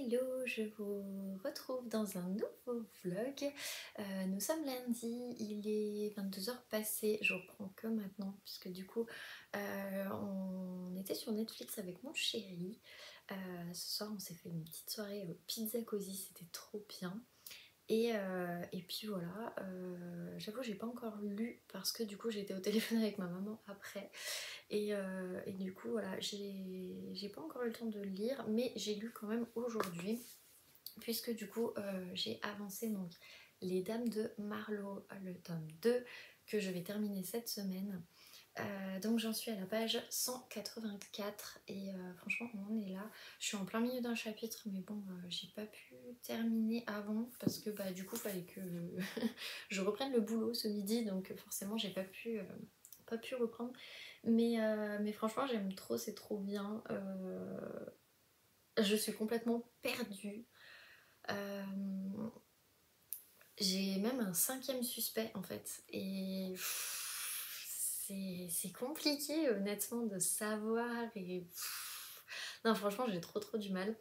Hello, je vous retrouve dans un nouveau vlog. Nous sommes lundi, il est 22h passé, je reprends que maintenant puisque du coup on était sur Netflix avec mon chéri. Ce soir on s'est fait une petite soirée pizza cosy, c'était trop bien. Et puis voilà, j'avoue j'ai pas encore lu parce que du coup j'étais au téléphone avec ma maman après. Et du coup voilà, j'ai pas encore eu le temps de lire, mais j'ai lu quand même aujourd'hui, puisque du coup j'ai avancé donc Les Dames de Marlowe, le tome 2 que je vais terminer cette semaine. Donc j'en suis à la page 184 et franchement on en est là. Je suis en plein milieu d'un chapitre mais bon j'ai pas pu terminer avant parce que bah du coup fallait que je reprenne le boulot ce midi, donc forcément j'ai pas pu reprendre. Mais franchement j'aime trop, c'est trop bien. Je suis complètement perdue. Euh, j'ai même un cinquième suspect en fait. Et c'est compliqué honnêtement de savoir. Non franchement j'ai trop du mal.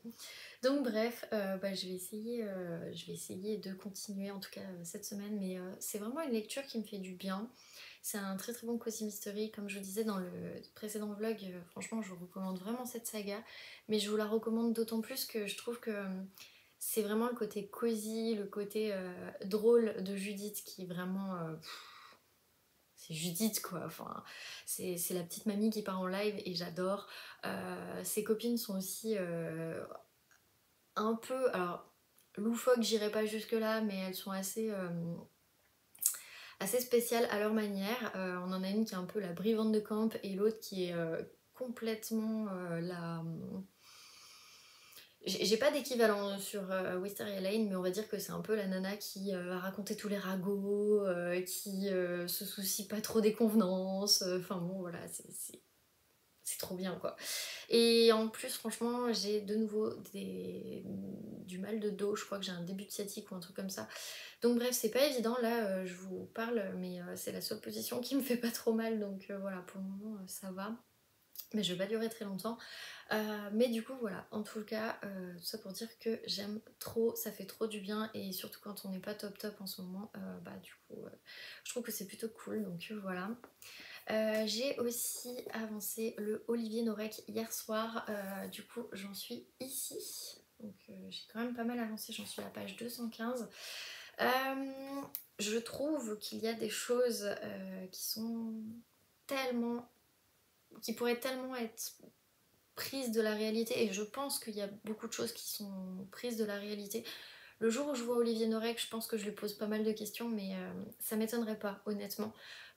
Donc bref, bah, je vais essayer de continuer en tout cas cette semaine. Mais c'est vraiment une lecture qui me fait du bien. C'est un très bon cozy mystery, comme je vous disais dans le précédent vlog, franchement je vous recommande vraiment cette saga, mais je vous la recommande d'autant plus que je trouve que c'est vraiment le côté cosy, le côté drôle de Judith qui est vraiment... c'est Judith quoi, enfin c'est la petite mamie qui part en live et j'adore. Ses copines sont aussi un peu, alors loufoques j'irai pas jusque là, mais elles sont assez spéciales à leur manière. On en a une qui est un peu la brivante de camp et l'autre qui est complètement la... J'ai pas d'équivalent sur Wisteria Lane, mais on va dire que c'est un peu la nana qui a raconté tous les ragots, qui se soucie pas trop des convenances. Enfin bon, voilà, c'est trop bien quoi. Et en plus, franchement, j'ai de nouveau du mal de dos. Je crois que j'ai un début de sciatique ou un truc comme ça. Donc bref, c'est pas évident, là je vous parle, mais c'est la seule position qui me fait pas trop mal, donc voilà, pour le moment ça va. Mais je vais pas durer très longtemps. Mais du coup voilà, en tout cas, tout ça pour dire que j'aime trop, ça fait trop du bien, et surtout quand on n'est pas top en ce moment, bah du coup je trouve que c'est plutôt cool, donc voilà. J'ai aussi avancé le Olivier Norek hier soir, du coup j'en suis ici. Donc j'ai quand même pas mal avancé, j'en suis à la page 215. Je trouve qu'il y a des choses qui sont tellement... qui pourraient tellement être prises de la réalité, et je pense qu'il y a beaucoup de choses qui sont prises de la réalité. Le jour où je vois Olivier Norek, je pense que je lui pose pas mal de questions, mais ça m'étonnerait pas, honnêtement.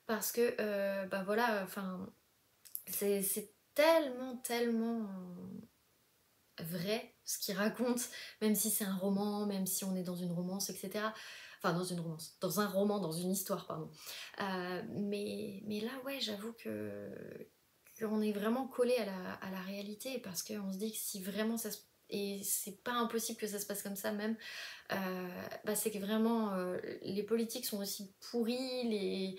Parce que, bah voilà, enfin, c'est tellement vrai ce qu'il raconte, même si c'est un roman, même si on est dans une romance, etc. Enfin, dans une romance, dans un roman, dans une histoire, pardon. Mais là, ouais, j'avoue que qu'on est vraiment collé à la réalité, parce qu'on se dit que si vraiment ça se... Et c'est pas impossible que ça se passe comme ça même, bah c'est que vraiment les politiques sont aussi pourries, les...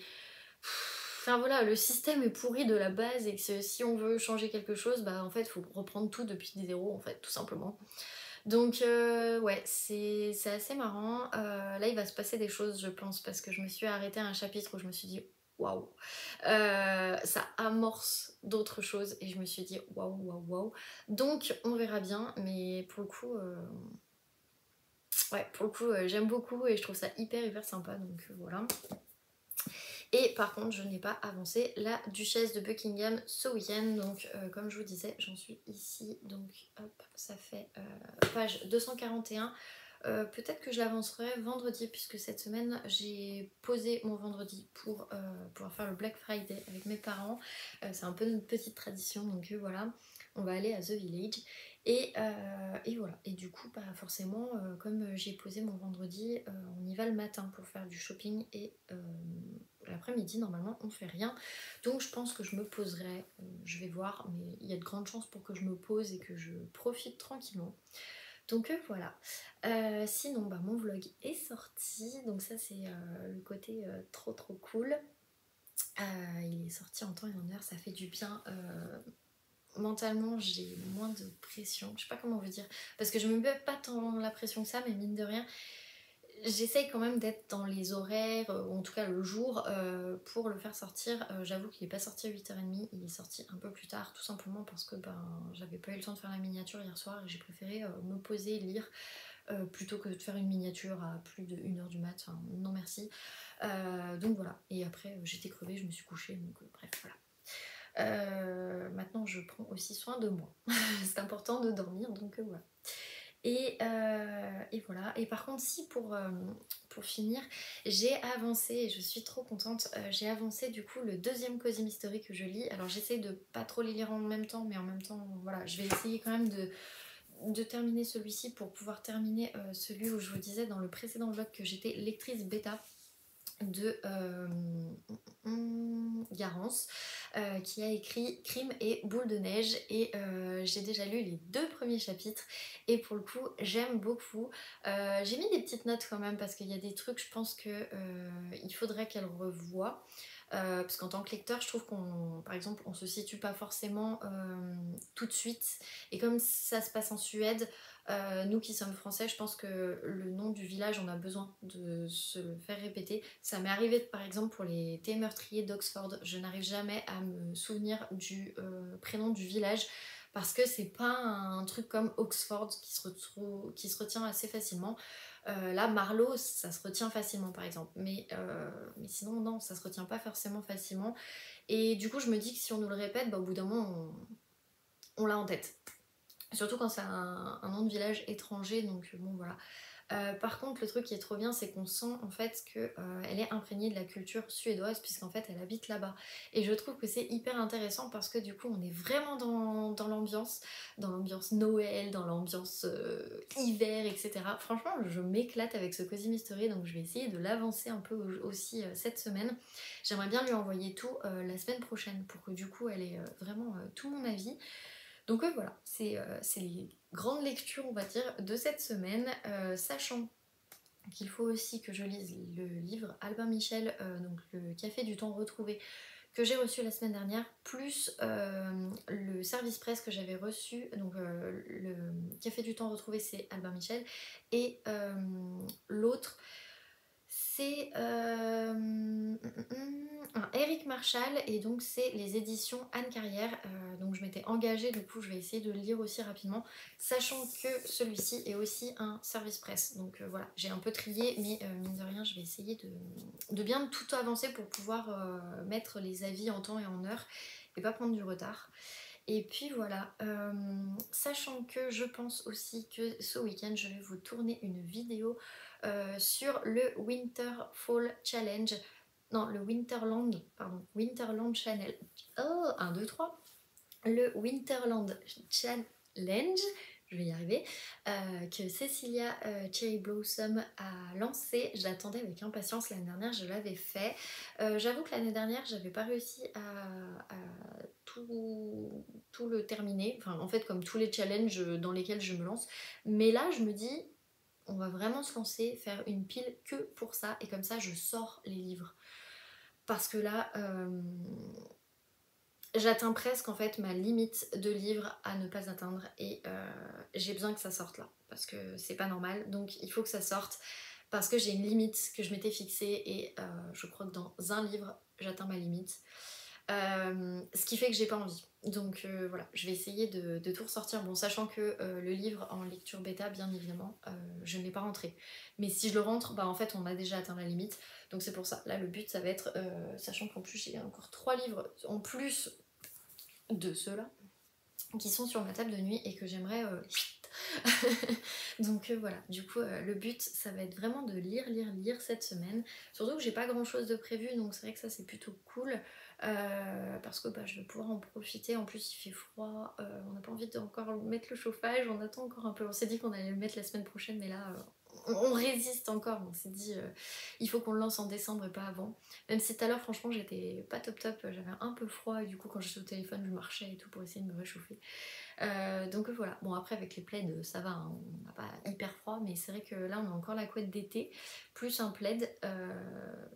Enfin voilà, le système est pourri de la base, et que si on veut changer quelque chose, bah en fait il faut reprendre tout depuis zéro en fait, tout simplement. Donc ouais, c'est assez marrant. Là il va se passer des choses je pense, parce que je me suis arrêtée à un chapitre où je me suis dit waouh. Ça amorce d'autres choses et je me suis dit waouh. Donc on verra bien, mais pour le coup... ouais, pour le coup, j'aime beaucoup et je trouve ça hyper sympa, donc voilà. Et par contre, je n'ai pas avancé la Duchesse de Buckingham ce week-end, donc comme je vous disais, j'en suis ici, donc hop, ça fait page 241. Peut-être que je l'avancerai vendredi, puisque cette semaine j'ai posé mon vendredi pour pouvoir faire le Black Friday avec mes parents. C'est un peu notre petite tradition, donc voilà, on va aller à The Village. Et voilà, et du coup, bah, forcément, comme j'ai posé mon vendredi, on y va le matin pour faire du shopping, et l'après-midi, normalement, on fait rien. Donc je pense que je me poserai, je vais voir, mais il y a de grandes chances pour que je me pose et que je profite tranquillement. Donc voilà. Sinon, bah, mon vlog est sorti, donc ça c'est le côté trop cool. Il est sorti en temps et en heure, ça fait du bien mentalement j'ai moins de pression, je sais pas comment vous dire, parce que je me mets pas tant la pression que ça, mais mine de rien, j'essaye quand même d'être dans les horaires, ou en tout cas le jour, pour le faire sortir. J'avoue qu'il est pas sorti à 8h30, il est sorti un peu plus tard, tout simplement parce que ben, j'avais pas eu le temps de faire la miniature hier soir et j'ai préféré me poser et lire plutôt que de faire une miniature à plus de 1h du mat. Enfin, non merci. Donc voilà, et après j'étais crevée, je me suis couchée, donc bref, voilà. Maintenant je prends aussi soin de moi. C'est important de dormir, donc voilà. Et voilà. Et par contre, si pour finir, j'ai avancé et je suis trop contente. J'ai avancé du coup le deuxième Cozy Mystery que je lis. Alors j'essaie de pas trop les lire en même temps, mais en même temps, voilà, je vais essayer quand même de terminer celui-ci pour pouvoir terminer celui où je vous disais dans le précédent vlog que j'étais lectrice bêta de Garance, qui a écrit Crime et Boule de neige, et j'ai déjà lu les 2 premiers chapitres et pour le coup j'aime beaucoup. J'ai mis des petites notes quand même parce qu'il y a des trucs je pense que il faudrait qu'elle revoie. Parce qu'en tant que lecteur, je trouve qu'on, par exemple, on se situe pas forcément tout de suite. Et comme ça se passe en Suède, nous qui sommes français, je pense que le nom du village, on a besoin de se le faire répéter. Ça m'est arrivé, par exemple, pour les thés meurtriers d'Oxford, je n'arrive jamais à me souvenir du prénom du village. Parce que c'est pas un truc comme Oxford qui se retient assez facilement. Là, Marlowe, ça se retient facilement par exemple, mais sinon, non, ça se retient pas forcément facilement. Et du coup, je me dis que si on nous le répète, bah, au bout d'un moment, on l'a en tête. Surtout quand c'est un nom de village étranger, donc bon, voilà. Par contre, le truc qui est trop bien, c'est qu'on sent en fait qu'elle est imprégnée de la culture suédoise, puisqu'en fait elle habite là-bas. Et je trouve que c'est hyper intéressant parce que du coup on est vraiment dans l'ambiance Noël, dans l'ambiance hiver, etc. Franchement, je m'éclate avec ce Cozy Mystery, donc je vais essayer de l'avancer un peu aussi cette semaine. J'aimerais bien lui envoyer tout la semaine prochaine pour que du coup elle ait vraiment tout mon avis. Donc voilà, c'est les grandes lectures, on va dire, de cette semaine, sachant qu'il faut aussi que je lise le livre Albin Michel, donc le Café du temps retrouvé, que j'ai reçu la semaine dernière, plus le service presse que j'avais reçu. Donc le Café du temps retrouvé, c'est Albin Michel, et l'autre, c'est Eric Marshall, et donc c'est les éditions Anne Carrière. Donc je m'étais engagée, du coup je vais essayer de le lire aussi rapidement, sachant que celui-ci est aussi un service presse. Donc voilà, j'ai un peu trié, mais mine de rien je vais essayer de bien tout avancer pour pouvoir mettre les avis en temps et en heure et pas prendre du retard. Et puis voilà, sachant que je pense aussi que ce week-end je vais vous tourner une vidéo sur le Winter Fall Challenge, non, le Winterland, pardon, Winterland Channel. Oh, 1, 2, 3. Le Winterland Challenge, je vais y arriver, que Cecilia Cherry Blossom a lancé. Je l'attendais avec impatience, l'année dernière je l'avais fait. J'avoue que l'année dernière j'avais pas réussi à tout le terminer, enfin en fait comme tous les challenges dans lesquels je me lance. Mais là je me dis, on va vraiment se lancer, faire une pile que pour ça, et comme ça je sors les livres. Parce que là, j'atteins presque en fait ma limite de livres à ne pas atteindre, et j'ai besoin que ça sorte là, parce que c'est pas normal, donc il faut que ça sorte, parce que j'ai une limite que je m'étais fixée, et je crois que dans un livre, j'atteins ma limite. Ce qui fait que j'ai pas envie. Donc voilà, je vais essayer de tout ressortir. Bon, sachant que le livre en lecture bêta, bien évidemment, je ne l'ai pas rentré. Mais si je le rentre, bah en fait, on a déjà atteint la limite. Donc c'est pour ça. Là, le but, ça va être, sachant qu'en plus, j'ai encore 3 livres en plus de ceux-là, qui sont sur ma table de nuit et que j'aimerais... Donc voilà, du coup le but ça va être vraiment de lire cette semaine. Surtout que j'ai pas grand chose de prévu, donc c'est vrai que ça c'est plutôt cool, parce que bah, je vais pouvoir en profiter. En plus il fait froid, on n'a pas envie d'encore mettre le chauffage, on attend encore un peu. On s'est dit qu'on allait le mettre la semaine prochaine, mais là on résiste encore. On s'est dit il faut qu'on le lance en décembre et pas avant. Même si tout à l'heure franchement j'étais pas top, j'avais un peu froid et du coup quand j'étais au téléphone je marchais et tout pour essayer de me réchauffer. Donc voilà, bon après avec les plaids ça va, hein, on n'a pas hyper froid, mais c'est vrai que là on a encore la couette d'été, plus un plaid.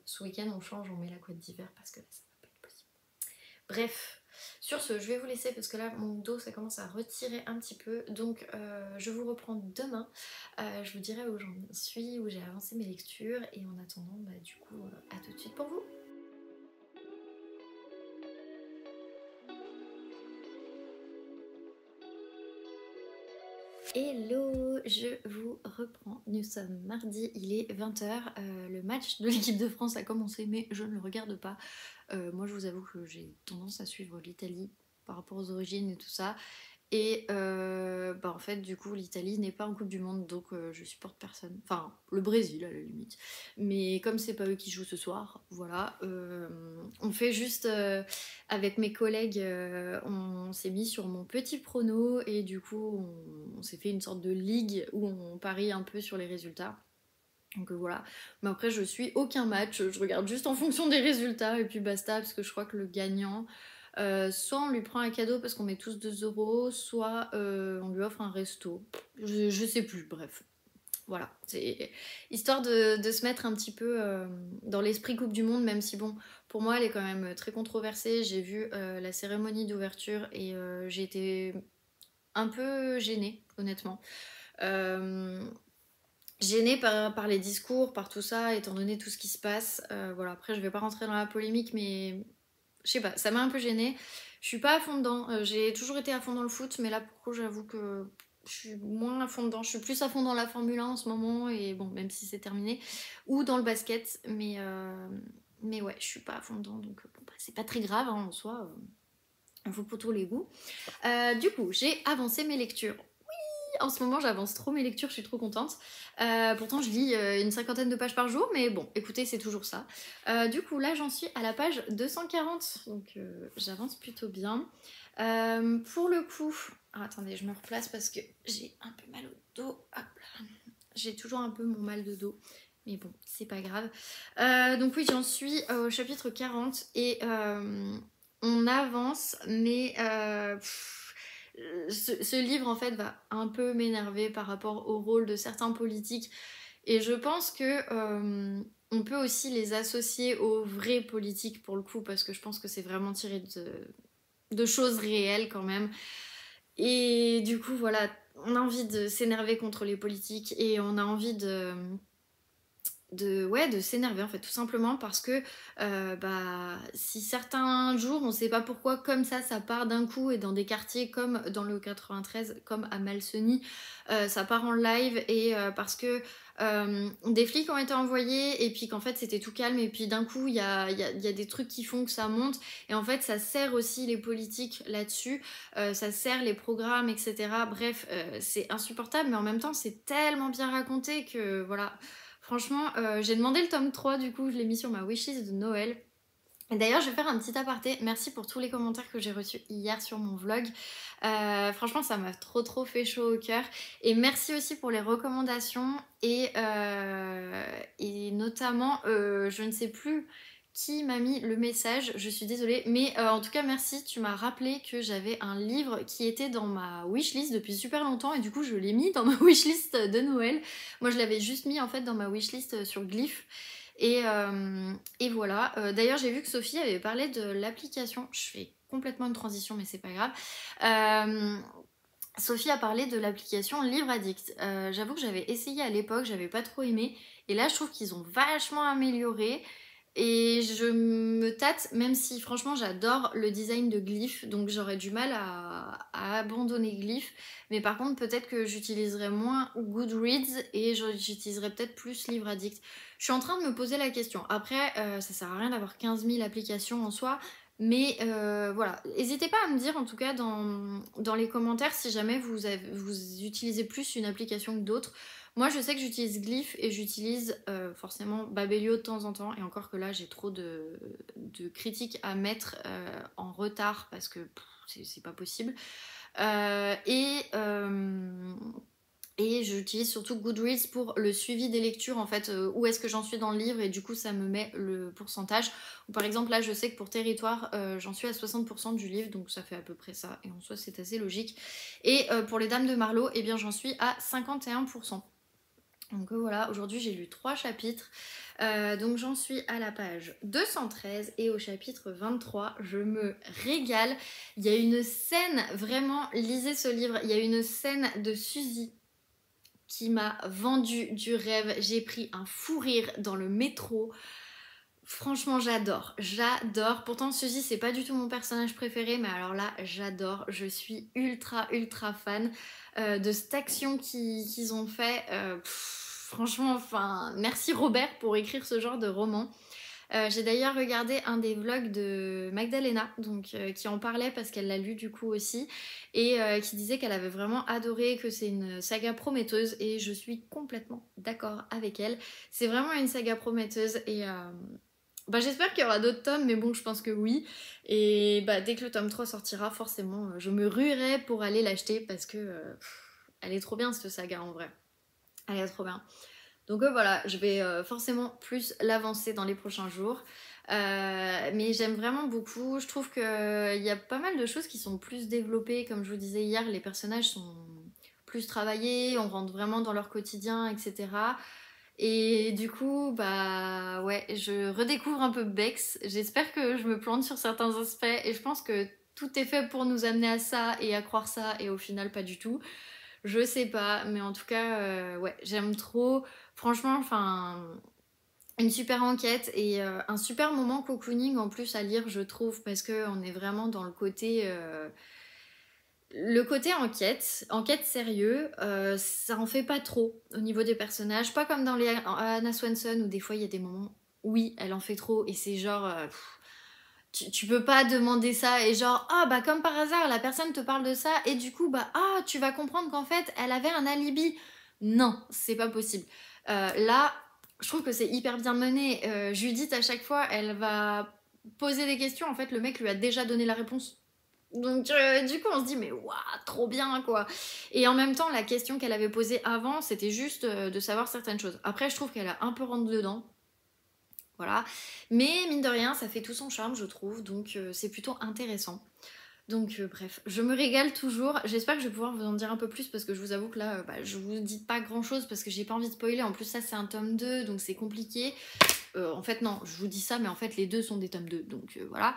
Ce week-end on change, on met la couette d'hiver parce que là ça va pas être possible. Bref, Sur ce, je vais vous laisser parce que là mon dos ça commence à retirer un petit peu, donc je vous reprends demain. Je vous dirai où j'en suis, où j'ai avancé mes lectures, et en attendant, bah, du coup, à tout de suite pour vous. Hello, je vous reprends. Nous sommes mardi, il est 20h. Le match de l'équipe de France a commencé, mais je ne le regarde pas. Moi, je vous avoue que j'ai tendance à suivre l'Italie par rapport aux origines et tout ça. Et bah en fait, du coup, l'Italie n'est pas en Coupe du Monde, donc je supporte personne. Enfin, le Brésil à la limite. Mais comme c'est pas eux qui jouent ce soir, voilà. On fait juste avec mes collègues, on s'est mis sur mon petit prono et du coup, on s'est fait une sorte de ligue où on parie un peu sur les résultats. Donc voilà. Mais après, je suis aucun match, je regarde juste en fonction des résultats et puis basta, parce que je crois que le gagnant. Soit on lui prend un cadeau parce qu'on met tous 2 €, soit on lui offre un resto. Je sais plus, bref. Voilà, c'est histoire de se mettre un petit peu dans l'esprit Coupe du Monde, même si bon, pour moi elle est quand même très controversée. J'ai vu la cérémonie d'ouverture et j'ai été un peu gênée, honnêtement. Gênée par les discours, par tout ça, étant donné tout ce qui se passe. Voilà, après je vais pas rentrer dans la polémique, mais je sais pas, ça m'a un peu gênée. Je suis pas à fond dedans. J'ai toujours été à fond dans le foot, mais là, pour le coup, j'avoue que je suis moins à fond dedans. Je suis plus à fond dans la Formule 1 en ce moment, et bon, même si c'est terminé, ou dans le basket, mais ouais, je suis pas à fond dedans, donc bon, bah, c'est pas très grave hein, en soi. Il faut pour tous les goûts. Du coup, j'ai avancé mes lectures. En ce moment, j'avance trop mes lectures, je suis trop contente. Pourtant, je lis une 50aine de pages par jour, mais bon, écoutez, c'est toujours ça. Du coup, là, j'en suis à la page 240, donc j'avance plutôt bien. Pour le coup... Ah, attendez, je me replace parce que j'ai un peu mal au dos. Hop là. J'ai toujours un peu mon mal de dos, mais bon, c'est pas grave. Donc oui, j'en suis au chapitre 40 et on avance, mais... ce livre en fait va un peu m'énerver par rapport au rôle de certains politiques, et je pense que on peut aussi les associer aux vrais politiques pour le coup, parce que je pense que c'est vraiment tiré de choses réelles quand même. Et du coup voilà, on a envie de s'énerver contre les politiques et on a envie de s'énerver en fait, tout simplement parce que bah, si certains jours on sait pas pourquoi comme ça part d'un coup, et dans des quartiers comme dans le 93, comme à Malseny, ça part en live, et parce que des flics ont été envoyés et puis qu'en fait c'était tout calme, et puis d'un coup il y a des trucs qui font que ça monte, et en fait ça sert aussi les politiques là-dessus, ça sert les programmes, etc. Bref, c'est insupportable, mais en même temps c'est tellement bien raconté que voilà. Franchement, j'ai demandé le tome 3, du coup je l'ai mis sur ma wishlist de Noël. Et d'ailleurs, je vais faire un petit aparté. Merci pour tous les commentaires que j'ai reçus hier sur mon vlog. Franchement, ça m'a trop fait chaud au cœur. Et merci aussi pour les recommandations. Et notamment, je ne sais plus qui m'a mis le message, je suis désolée, mais en tout cas merci, tu m'as rappelé que j'avais un livre qui était dans ma wishlist depuis super longtemps, et du coup je l'ai mis dans ma wishlist de Noël. Moi je l'avais juste mis en fait dans ma wishlist sur Glyph. Et voilà. D'ailleurs, j'ai vu que Sophie avait parlé de l'application. Je fais complètement une transition, mais c'est pas grave. Sophie a parlé de l'application Livre Addict. J'avoue que j'avais essayé à l'époque, j'avais pas trop aimé. Et là, je trouve qu'ils ont vachement amélioré. Et je me tâte, même si franchement j'adore le design de Glyph, donc j'aurais du mal à abandonner Glyph. Mais par contre, peut-être que j'utiliserai moins Goodreads et j'utiliserai peut-être plus Livre Addict. Je suis en train de me poser la question. Après, ça sert à rien d'avoir 15 000 applications en soi. Mais voilà, n'hésitez pas à me dire en tout cas dans les commentaires si jamais vous utilisez plus une application que d'autres. Moi je sais que j'utilise Glyph et j'utilise forcément Babelio de temps en temps, et encore que là j'ai trop de critiques à mettre en retard parce que c'est pas possible. Et j'utilise surtout Goodreads pour le suivi des lectures, en fait, où est-ce que j'en suis dans le livre, et du coup ça me met le pourcentage. Ou par exemple là je sais que pour Territoire j'en suis à 60% du livre, donc ça fait à peu près ça, et en soi c'est assez logique. Et pour les Dames de Marlowe, eh bien j'en suis à 51%. Donc voilà, aujourd'hui j'ai lu 3 chapitres, donc j'en suis à la page 213 et au chapitre 23, je me régale. Il y a une scène, vraiment, lisez ce livre, il y a une scène de Suzy qui m'a vendu du rêve. J'ai pris un fou rire dans le métro. Franchement, j'adore, j'adore. Pourtant, Suzy, c'est pas du tout mon personnage préféré, mais alors là, j'adore. Je suis ultra, ultra fan de cette action qu'ils ont fait. Franchement, enfin, merci Robert pour écrire ce genre de roman. J'ai d'ailleurs regardé un des vlogs de Magdalena, donc, qui en parlait parce qu'elle l'a lu du coup aussi, et qui disait qu'elle avait vraiment adoré, que c'est une saga prometteuse, et je suis complètement d'accord avec elle. C'est vraiment une saga prometteuse, et bah, j'espère qu'il y aura d'autres tomes, mais bon, je pense que oui. Et bah, dès que le tome 3 sortira, forcément, je me ruerai pour aller l'acheter parce que elle est trop bien cette saga en vrai. Elle est trop bien. Donc voilà, je vais forcément plus l'avancer dans les prochains jours. Mais j'aime vraiment beaucoup. Je trouve qu'il y a pas mal de choses qui sont plus développées. Comme je vous disais hier, les personnages sont plus travaillés, on rentre vraiment dans leur quotidien, etc. Et du coup, bah ouais, je redécouvre un peu Bex. J'espère que je me plante sur certains aspects et je pense que tout est fait pour nous amener à ça et à croire ça et au final pas du tout. Je sais pas, mais en tout cas, ouais, j'aime trop. Franchement, enfin, une super enquête et un super moment cocooning en plus à lire, je trouve, parce que on est vraiment dans le côté enquête, enquête sérieux, ça en fait pas trop au niveau des personnages, pas comme dans les Anna Swanson où des fois il y a des moments, oui, elle en fait trop et c'est genre, tu peux pas demander ça et genre, ah bah comme par hasard la personne te parle de ça et du coup bah ah tu vas comprendre qu'en fait elle avait un alibi. Non, c'est pas possible. Là, je trouve que c'est hyper bien mené. Judith à chaque fois elle va poser des questions, en fait le mec lui a déjà donné la réponse. Donc du coup on se dit mais waouh trop bien quoi. Et en même temps la question qu'elle avait posée avant c'était juste de savoir certaines choses. Après je trouve qu'elle a un peu rentre dedans. Voilà. Mais mine de rien ça fait tout son charme je trouve donc c'est plutôt intéressant. Donc bref, je me régale toujours. J'espère que je vais pouvoir vous en dire un peu plus parce que je vous avoue que là, bah, je vous dis pas grand chose parce que j'ai pas envie de spoiler. En plus, ça c'est un tome 2 donc c'est compliqué. En fait, non, je vous dis ça, mais en fait, les deux sont des tomes 2 donc voilà.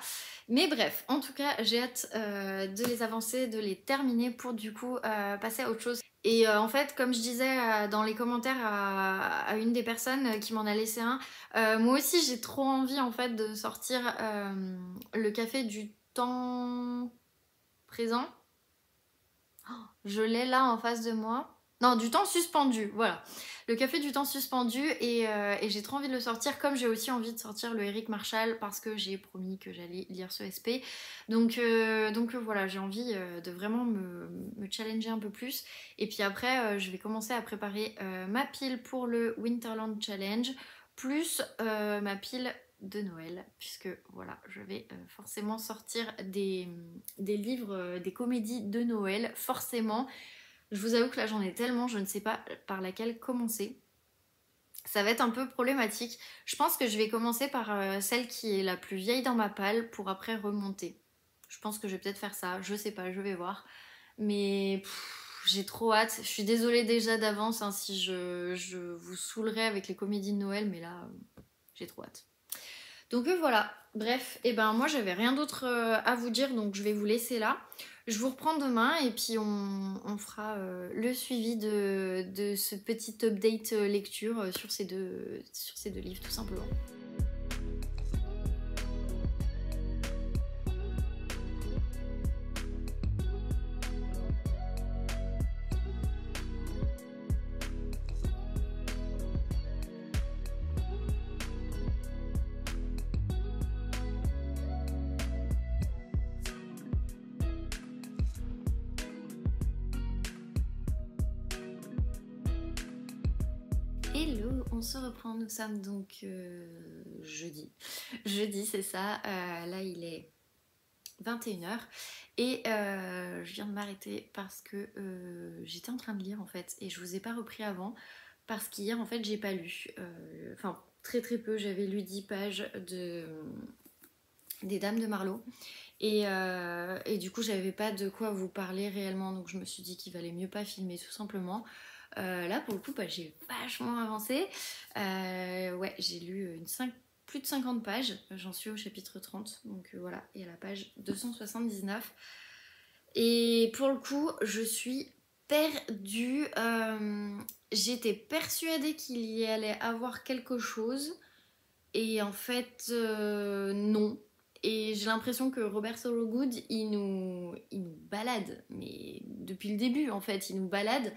Mais bref, en tout cas, j'ai hâte de les avancer, de les terminer pour du coup passer à autre chose. Et en fait, comme je disais dans les commentaires à une des personnes qui m'en a laissé un, moi aussi j'ai trop envie en fait de sortir le café du temps présent. Je l'ai là en face de moi. Non, du temps suspendu, voilà. Le café du temps suspendu et j'ai trop envie de le sortir comme j'ai aussi envie de sortir le Eric Marshall parce que j'ai promis que j'allais lire ce SP. Donc voilà, j'ai envie de vraiment me challenger un peu plus. Et puis après, je vais commencer à préparer ma pile pour le Winterland Challenge plus ma pile de Noël puisque voilà je vais forcément sortir des livres, des comédies de Noël forcément. Je vous avoue que là j'en ai tellement, je ne sais pas par laquelle commencer. Ça va être un peu problématique. Je pense que je vais commencer par celle qui est la plus vieille dans ma palle pour après remonter. Je pense que je vais peut-être faire ça, je sais pas, je vais voir. Mais j'ai trop hâte. Je suis désolée déjà d'avance hein, si je vous saoulerai avec les comédies de Noël, mais là j'ai trop hâte. Donc voilà, bref, et ben moi j'avais rien d'autre à vous dire donc je vais vous laisser là. Je vous reprends demain et puis on fera le suivi de ce petit update lecture sur ces deux livres tout simplement. Hello, on se reprend, nous sommes donc jeudi. Jeudi, c'est ça. Là, il est 21h et je viens de m'arrêter parce que j'étais en train de lire en fait et je vous ai pas repris avant parce qu'hier en fait j'ai pas lu. Enfin, très très peu. J'avais lu 10 pages des Dames de Marlowe et du coup j'avais pas de quoi vous parler réellement donc je me suis dit qu'il valait mieux pas filmer tout simplement. Là, pour le coup, bah, j'ai vachement avancé. Ouais, j'ai lu plus de 50 pages. J'en suis au chapitre 30. Donc voilà, et à la page 279. Et pour le coup, je suis perdue. J'étais persuadée qu'il y allait avoir quelque chose. Et en fait, non. Et j'ai l'impression que Robert Thorogood, il nous balade. Mais depuis le début, en fait, il nous balade.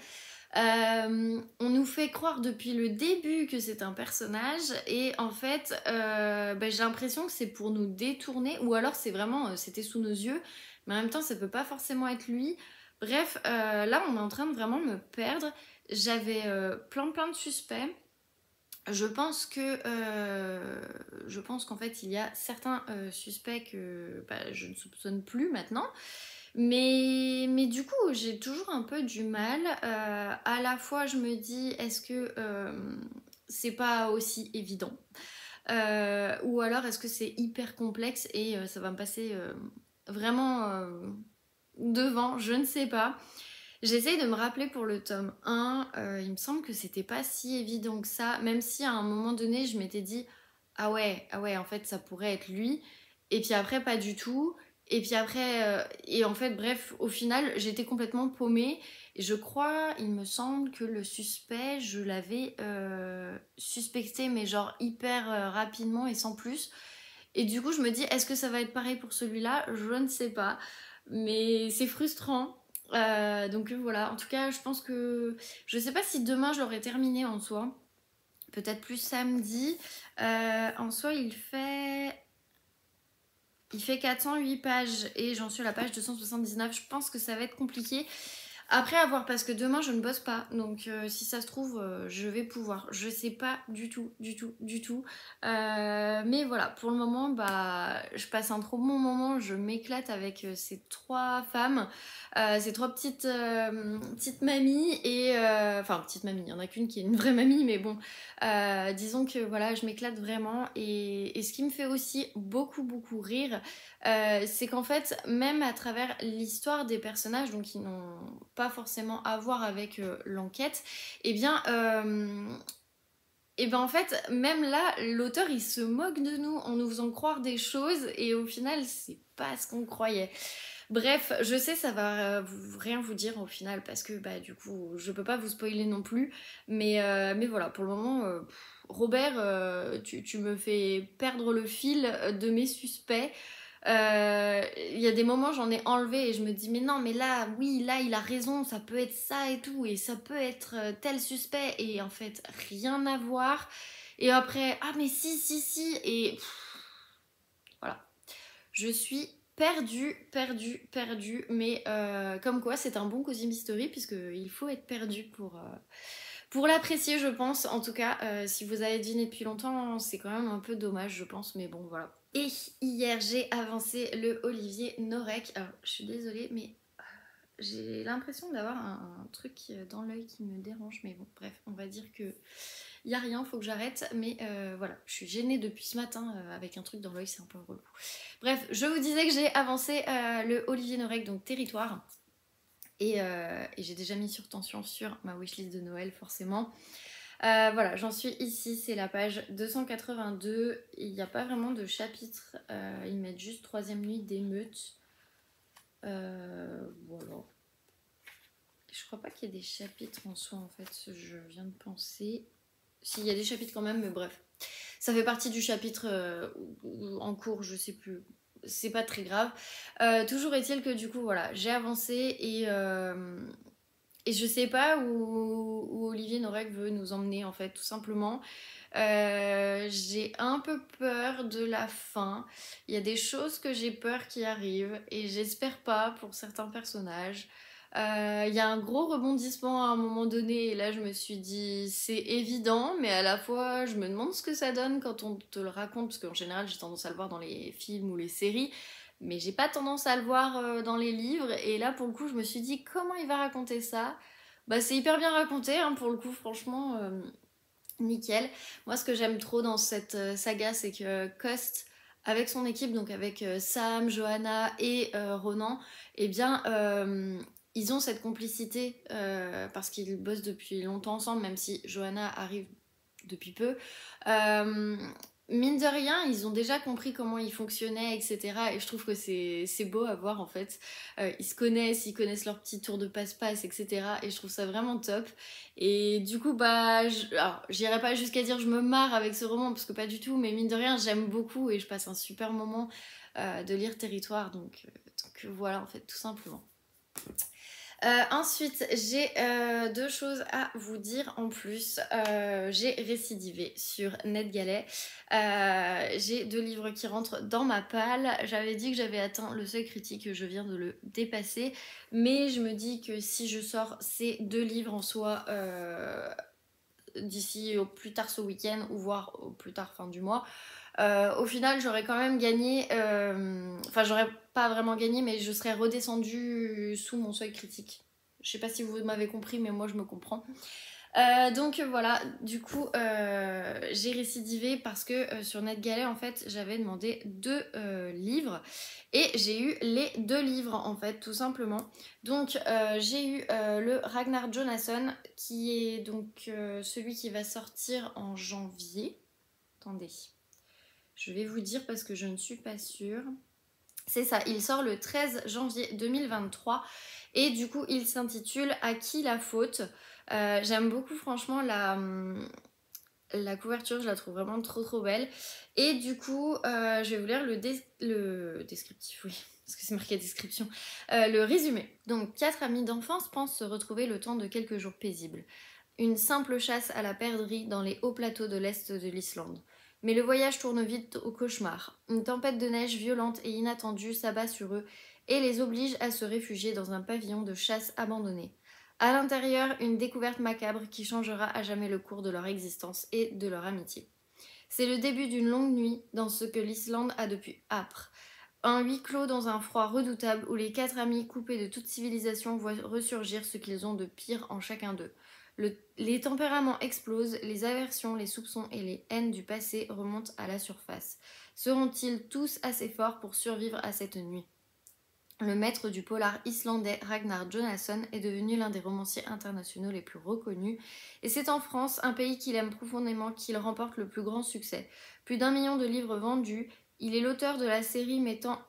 On nous fait croire depuis le début que c'est un personnage. Et en fait, bah, j'ai l'impression que c'est pour nous détourner. Ou alors c'est vraiment, c'était sous nos yeux. Mais en même temps, ça peut pas forcément être lui. Bref, là, on est en train de vraiment me perdre. J'avais plein de suspects. Je pense qu'en fait il y a certains suspects que bah, je ne soupçonne plus maintenant, mais du coup j'ai toujours un peu du mal. À la fois je me dis est-ce que c'est pas aussi évident, ou alors est-ce que c'est hyper complexe et ça va me passer vraiment devant, je ne sais pas. J'essaye de me rappeler pour le tome 1, il me semble que c'était pas si évident que ça, même si à un moment donné je m'étais dit ah ouais, en fait ça pourrait être lui, et puis après pas du tout, et puis après, et en fait bref, au final j'étais complètement paumée, et je crois, il me semble que le suspect, je l'avais suspecté, mais genre hyper rapidement et sans plus, et du coup je me dis est-ce que ça va être pareil pour celui-là? Je ne sais pas, mais c'est frustrant. Donc voilà, en tout cas, je pense que je sais pas si demain je l'aurai terminé en soi, peut-être plus samedi. En soi, il fait 408 pages et j'en suis à la page 279. Je pense que ça va être compliqué. Après, à voir, parce que demain je ne bosse pas, donc si ça se trouve, je vais pouvoir. Je sais pas du tout, du tout, du tout. Mais voilà, pour le moment, bah, je passe un trop bon moment. Je m'éclate avec ces trois femmes, ces trois petites mamies et enfin petites mamies. Il y en a qu'une qui est une vraie mamie, mais bon, disons que voilà, je m'éclate vraiment. Et ce qui me fait aussi beaucoup rire, c'est qu'en fait, même à travers l'histoire des personnages, donc qui n'ont pas forcément à voir avec l'enquête, eh bien, en fait, même là, l'auteur il se moque de nous en nous faisant croire des choses, et au final, c'est pas ce qu'on croyait. Bref, je sais, ça va rien vous dire au final, parce que bah, du coup, je peux pas vous spoiler non plus, mais voilà, pour le moment. Robert, tu me fais perdre le fil de mes suspects. Il y a des moments j'en ai enlevé et je me dis mais non mais là oui là il a raison, ça peut être ça et tout, et ça peut être tel suspect, et en fait rien à voir, et après ah mais si, et voilà, je suis perdue, mais comme quoi c'est un bon Cozy Mystery, puisque il faut être perdu pour l'apprécier, je pense. En tout cas, si vous avez deviné depuis longtemps, c'est quand même un peu dommage, je pense, mais bon, voilà. Et hier, j'ai avancé le Olivier Norek. Alors, je suis désolée, mais j'ai l'impression d'avoir un truc dans l'œil qui me dérange. Mais bon, bref, on va dire que il y a rien, faut que j'arrête. Mais voilà, je suis gênée depuis ce matin avec un truc dans l'œil, c'est un peu relou. Bref, je vous disais que j'ai avancé le Olivier Norek, donc Territoire. Et j'ai déjà mis sur tension sur ma wishlist de Noël, forcément. Voilà, j'en suis ici, c'est la page 282. Il n'y a pas vraiment de chapitre, ils mettent juste troisième nuit d'émeute. Voilà. Je crois pas qu'il y ait des chapitres en soi, en fait, je viens de penser. Si, il y a des chapitres quand même, mais bref. Ça fait partie du chapitre en cours, je sais plus. C'est pas très grave. Toujours est-il que du coup, voilà, j'ai avancé, et je sais pas où Olivier Norek veut nous emmener, en fait, tout simplement. J'ai un peu peur de la fin. Il y a des choses que j'ai peur qui arrivent, et j'espère pas pour certains personnages. Il y a un gros rebondissement à un moment donné, et là je me suis dit c'est évident, mais à la fois je me demande ce que ça donne quand on te le raconte, parce qu'en général j'ai tendance à le voir dans les films ou les séries, mais j'ai pas tendance à le voir dans les livres, et là pour le coup je me suis dit comment il va raconter ça. Bah c'est hyper bien raconté, hein, pour le coup, franchement nickel. Moi ce que j'aime trop dans cette saga, c'est que Coste, avec son équipe, donc avec Sam, Johanna et Ronan, eh bien ils ont cette complicité parce qu'ils bossent depuis longtemps ensemble, même si Johanna arrive depuis peu. Mine de rien, ils ont déjà compris comment ils fonctionnaient, etc. Et je trouve que c'est beau à voir en fait. Ils connaissent leur petit tour de passe-passe, etc. Et je trouve ça vraiment top. Et du coup, bah, alors, j'irai pas jusqu'à dire je me marre avec ce roman, parce que pas du tout, mais mine de rien, j'aime beaucoup et je passe un super moment de lire Territoire. Donc voilà, en fait, tout simplement. Ensuite, j'ai deux choses à vous dire en plus. J'ai récidivé sur NetGalley. J'ai deux livres qui rentrent dans ma palle. J'avais dit que j'avais atteint le seuil critique, je viens de le dépasser. Mais je me dis que si je sors ces deux livres en soi d'ici au plus tard ce week-end, ou voire au plus tard fin du mois, au final, j'aurais quand même gagné. Enfin, j'aurais pas vraiment gagné, mais je serais redescendue sous mon seuil critique. Je sais pas si vous m'avez compris, mais moi je me comprends. Donc voilà, du coup, j'ai récidivé parce que sur NetGalley, en fait, j'avais demandé deux livres et j'ai eu les deux livres, en fait, tout simplement. Donc, j'ai eu le Ragnar Jonasson, qui est donc celui qui va sortir en janvier. Attendez. Je vais vous dire parce que je ne suis pas sûre. C'est ça, il sort le 13 janvier 2023 et du coup il s'intitule À qui la faute. J'aime beaucoup franchement la couverture, je la trouve vraiment trop belle. Et du coup, je vais vous lire le descriptif, oui, parce que c'est marqué description. Le résumé. Donc, 4 amis d'enfance pensent se retrouver le temps de quelques jours paisibles. Une simple chasse à la perdrix dans les hauts plateaux de l'est de l'Islande. Mais le voyage tourne vite au cauchemar. Une tempête de neige violente et inattendue s'abat sur eux et les oblige à se réfugier dans un pavillon de chasse abandonné. À l'intérieur, une découverte macabre qui changera à jamais le cours de leur existence et de leur amitié. C'est le début d'une longue nuit dans ce que l'Islande a de plus âpre. Un huis clos dans un froid redoutable où les 4 amis coupés de toute civilisation voient ressurgir ce qu'ils ont de pire en chacun d'eux. Les tempéraments explosent, les aversions, les soupçons et les haines du passé remontent à la surface. Seront-ils tous assez forts pour survivre à cette nuit ? Le maître du polar islandais Ragnar Jonasson est devenu l'un des romanciers internationaux les plus reconnus, et c'est en France, un pays qu'il aime profondément, qu'il remporte le plus grand succès. Plus d'1 million de livres vendus, il est l'auteur de la série mettant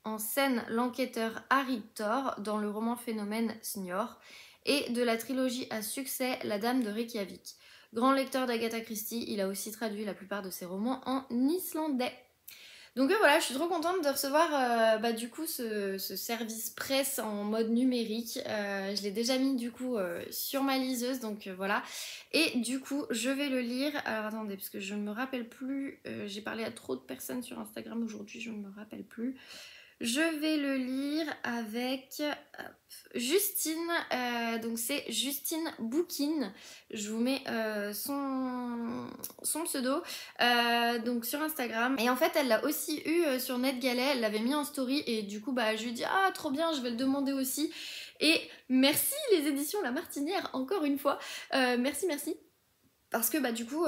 en scène l'enquêteur Harry Thor dans le roman Phénomène Senior, et de la trilogie à succès La Dame de Reykjavik. Grand lecteur d'Agatha Christie, il a aussi traduit la plupart de ses romans en islandais. Donc voilà, je suis trop contente de recevoir du coup ce service presse en mode numérique. Je l'ai déjà mis du coup sur ma liseuse, donc voilà. Et du coup, je vais le lire. Alors attendez, parce que je ne me rappelle plus. J'ai parlé à trop de personnes sur Instagram aujourd'hui, je ne me rappelle plus. Je vais le lire avec Justine, donc c'est Justine Bouquin. Je vous mets son pseudo donc sur Instagram. Et en fait, elle l'a aussi eu sur NetGalley, elle l'avait mis en story et du coup, bah, je lui ai dit ah, trop bien, je vais le demander aussi. Et merci les éditions La Martinière, encore une fois. Merci. Parce que bah du coup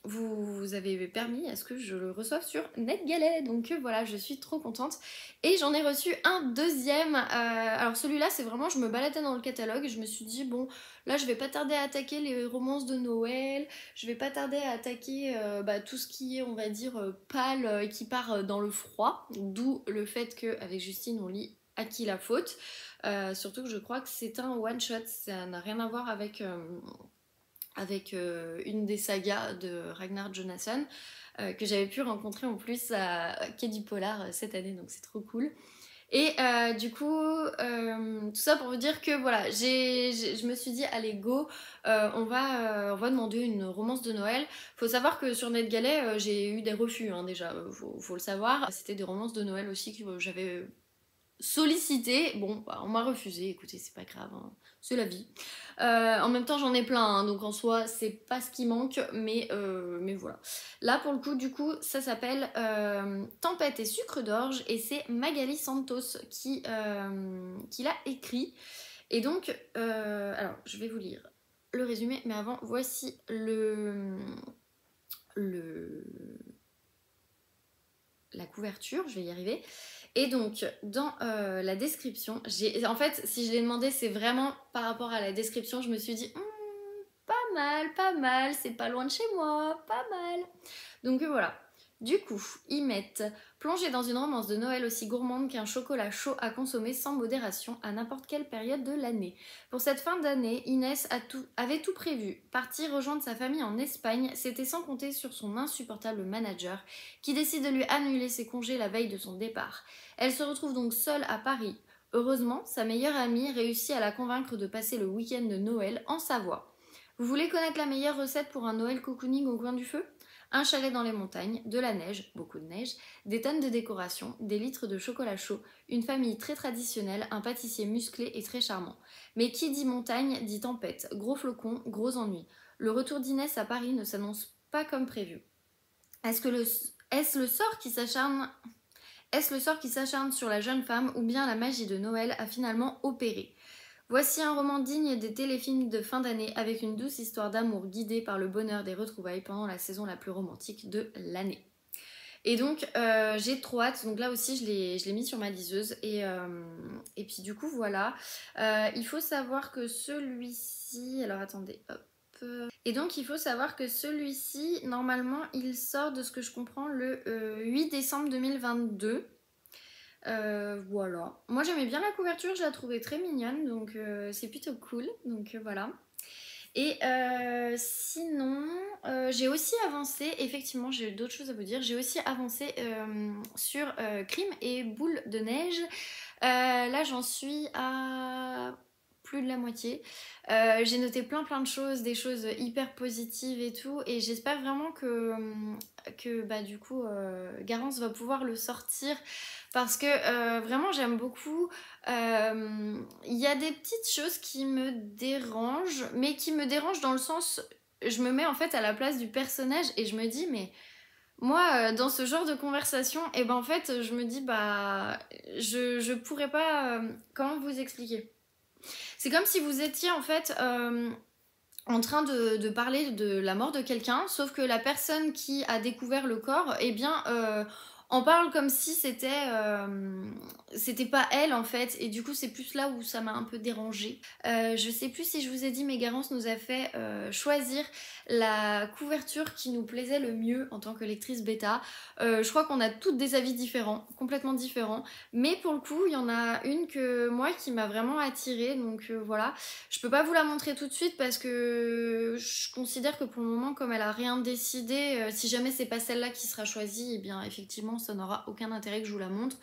vous avez permis à ce que je le reçoive sur NetGalley, donc voilà, je suis trop contente. Et j'en ai reçu un deuxième, alors celui-là c'est vraiment, je me baladais dans le catalogue et je me suis dit bon, là je vais pas tarder à attaquer les romances de Noël, je vais pas tarder à attaquer tout ce qui est on va dire pâle et qui part dans le froid, d'où le fait qu'avec Justine on lit À qui la faute, surtout que je crois que c'est un one shot, ça n'a rien à voir avec une des sagas de Ragnar Jonasson que j'avais pu rencontrer en plus à Quai du Polar cette année, donc c'est trop cool. Et du coup, tout ça pour vous dire que voilà, je me suis dit, allez go, on va demander une romance de Noël. Faut savoir que sur NetGalley, j'ai eu des refus hein, déjà, faut le savoir. C'était des romances de Noël aussi que j'avais sollicité, bon bah, on m'a refusé, écoutez c'est pas grave, hein, c'est la vie. En même temps j'en ai plein, hein, donc en soi c'est pas ce qui manque, mais voilà. Là pour le coup du coup ça s'appelle Tempête et sucre d'orge et c'est Magali Santos qui l'a écrit. Et donc, alors je vais vous lire le résumé, mais avant voici la couverture, je vais y arriver. Et donc, dans la description, en fait, si je l'ai demandé, c'est vraiment par rapport à la description, je me suis dit, pas mal, c'est pas loin de chez moi, pas mal. Donc voilà. Du coup, ils mettent plonger dans une romance de Noël aussi gourmande qu'un chocolat chaud à consommer sans modération à n'importe quelle période de l'année. Pour cette fin d'année, Inès avait tout prévu. Partir rejoindre sa famille en Espagne, c'était sans compter sur son insupportable manager qui décide de lui annuler ses congés la veille de son départ. Elle se retrouve donc seule à Paris. Heureusement, sa meilleure amie réussit à la convaincre de passer le week-end de Noël en Savoie. Vous voulez connaître la meilleure recette pour un Noël cocooning au coin du feu ? Un chalet dans les montagnes, de la neige, beaucoup de neige, des tonnes de décorations, des litres de chocolat chaud, une famille très traditionnelle, un pâtissier musclé et très charmant. Mais qui dit montagne dit tempête, gros flocons, gros ennuis. Le retour d'Inès à Paris ne s'annonce pas comme prévu. Est-ce le sort qui s'acharne sur la jeune femme ou bien la magie de Noël a finalement opéré ? Voici un roman digne des téléfilms de fin d'année avec une douce histoire d'amour guidée par le bonheur des retrouvailles pendant la saison la plus romantique de l'année. Et donc j'ai trop hâte, donc là aussi je l'ai mis sur ma liseuse et puis du coup voilà. Il faut savoir que celui-ci, alors attendez, hop. Et donc il faut savoir que celui-ci, normalement il sort de ce que je comprends le 8 décembre 2022. Voilà. Moi j'aimais bien la couverture, je la trouvais très mignonne, donc c'est plutôt cool. Donc voilà. Et sinon, j'ai aussi avancé, effectivement j'ai d'autres choses à vous dire, j'ai aussi avancé sur Crime et Boule de Neige. Là j'en suis à plus de la moitié. J'ai noté plein de choses, des choses hyper positives et tout, et j'espère vraiment que bah, du coup Garance va pouvoir le sortir parce que vraiment j'aime beaucoup. Il y a des petites choses qui me dérangent, mais qui me dérangent dans le sens, je me mets en fait à la place du personnage et je me dis mais moi dans ce genre de conversation, et ben en fait je me dis bah je pourrais pas, comment vous expliquer. C'est comme si vous étiez en fait en train de parler de la mort de quelqu'un, sauf que la personne qui a découvert le corps, eh bien, en parle comme si c'était pas elle en fait, et du coup c'est plus là où ça m'a un peu dérangée. Je sais plus si je vous ai dit, mais Garance nous a fait choisir la couverture qui nous plaisait le mieux en tant que lectrice bêta. Je crois qu'on a toutes des avis différents, complètement différents, mais pour le coup il y en a une que moi qui m'a vraiment attirée, donc voilà. Je peux pas vous la montrer tout de suite parce que je considère que pour le moment, comme elle a rien décidé, si jamais c'est pas celle-là qui sera choisie, et bien effectivement ça n'aura aucun intérêt que je vous la montre.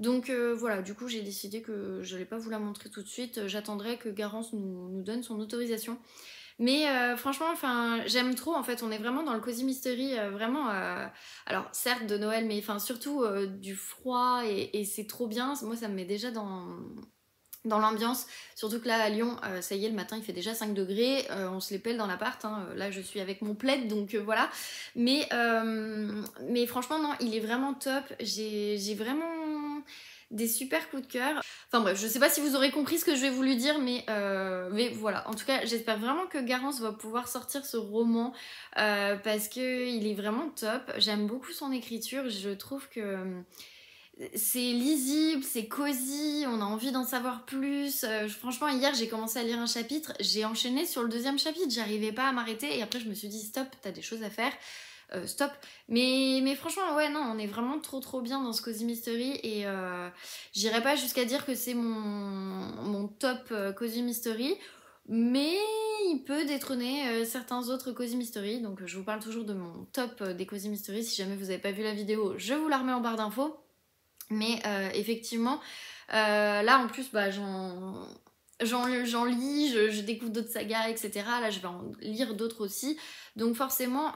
Donc voilà, du coup j'ai décidé que je n'allais pas vous la montrer tout de suite, j'attendrai que Garance nous donne son autorisation. Mais franchement, enfin, j'aime trop, en fait, on est vraiment dans le cozy mystery, vraiment, alors certes de Noël, mais enfin surtout du froid, et c'est trop bien, moi ça me met déjà dans l'ambiance, surtout que là à Lyon, ça y est, le matin il fait déjà 5 degrés, on se les pèle dans l'appart, hein. Là je suis avec mon plaid, donc voilà, mais franchement non, il est vraiment top, j'ai vraiment des super coups de cœur. Enfin bref, je sais pas si vous aurez compris ce que je vais vous lui dire, mais voilà, en tout cas j'espère vraiment que Garance va pouvoir sortir ce roman, parce qu'il est vraiment top, j'aime beaucoup son écriture, je trouve que c'est lisible, c'est cosy, on a envie d'en savoir plus. Franchement, hier, j'ai commencé à lire un chapitre, j'ai enchaîné sur le deuxième chapitre, j'arrivais pas à m'arrêter, et après je me suis dit stop, t'as des choses à faire, stop. Mais franchement, ouais, non, on est vraiment trop bien dans ce cozy mystery, et j'irai pas jusqu'à dire que c'est mon top cozy mystery, mais il peut détrôner certains autres cozy mystery, donc je vous parle toujours de mon top des cozy mystery. Si jamais vous avez pas vu la vidéo, je vous la remets en barre d'infos. Mais effectivement, là en plus, bah, j'en lis, je découvre d'autres sagas, etc. Là, je vais en lire d'autres aussi. Donc forcément,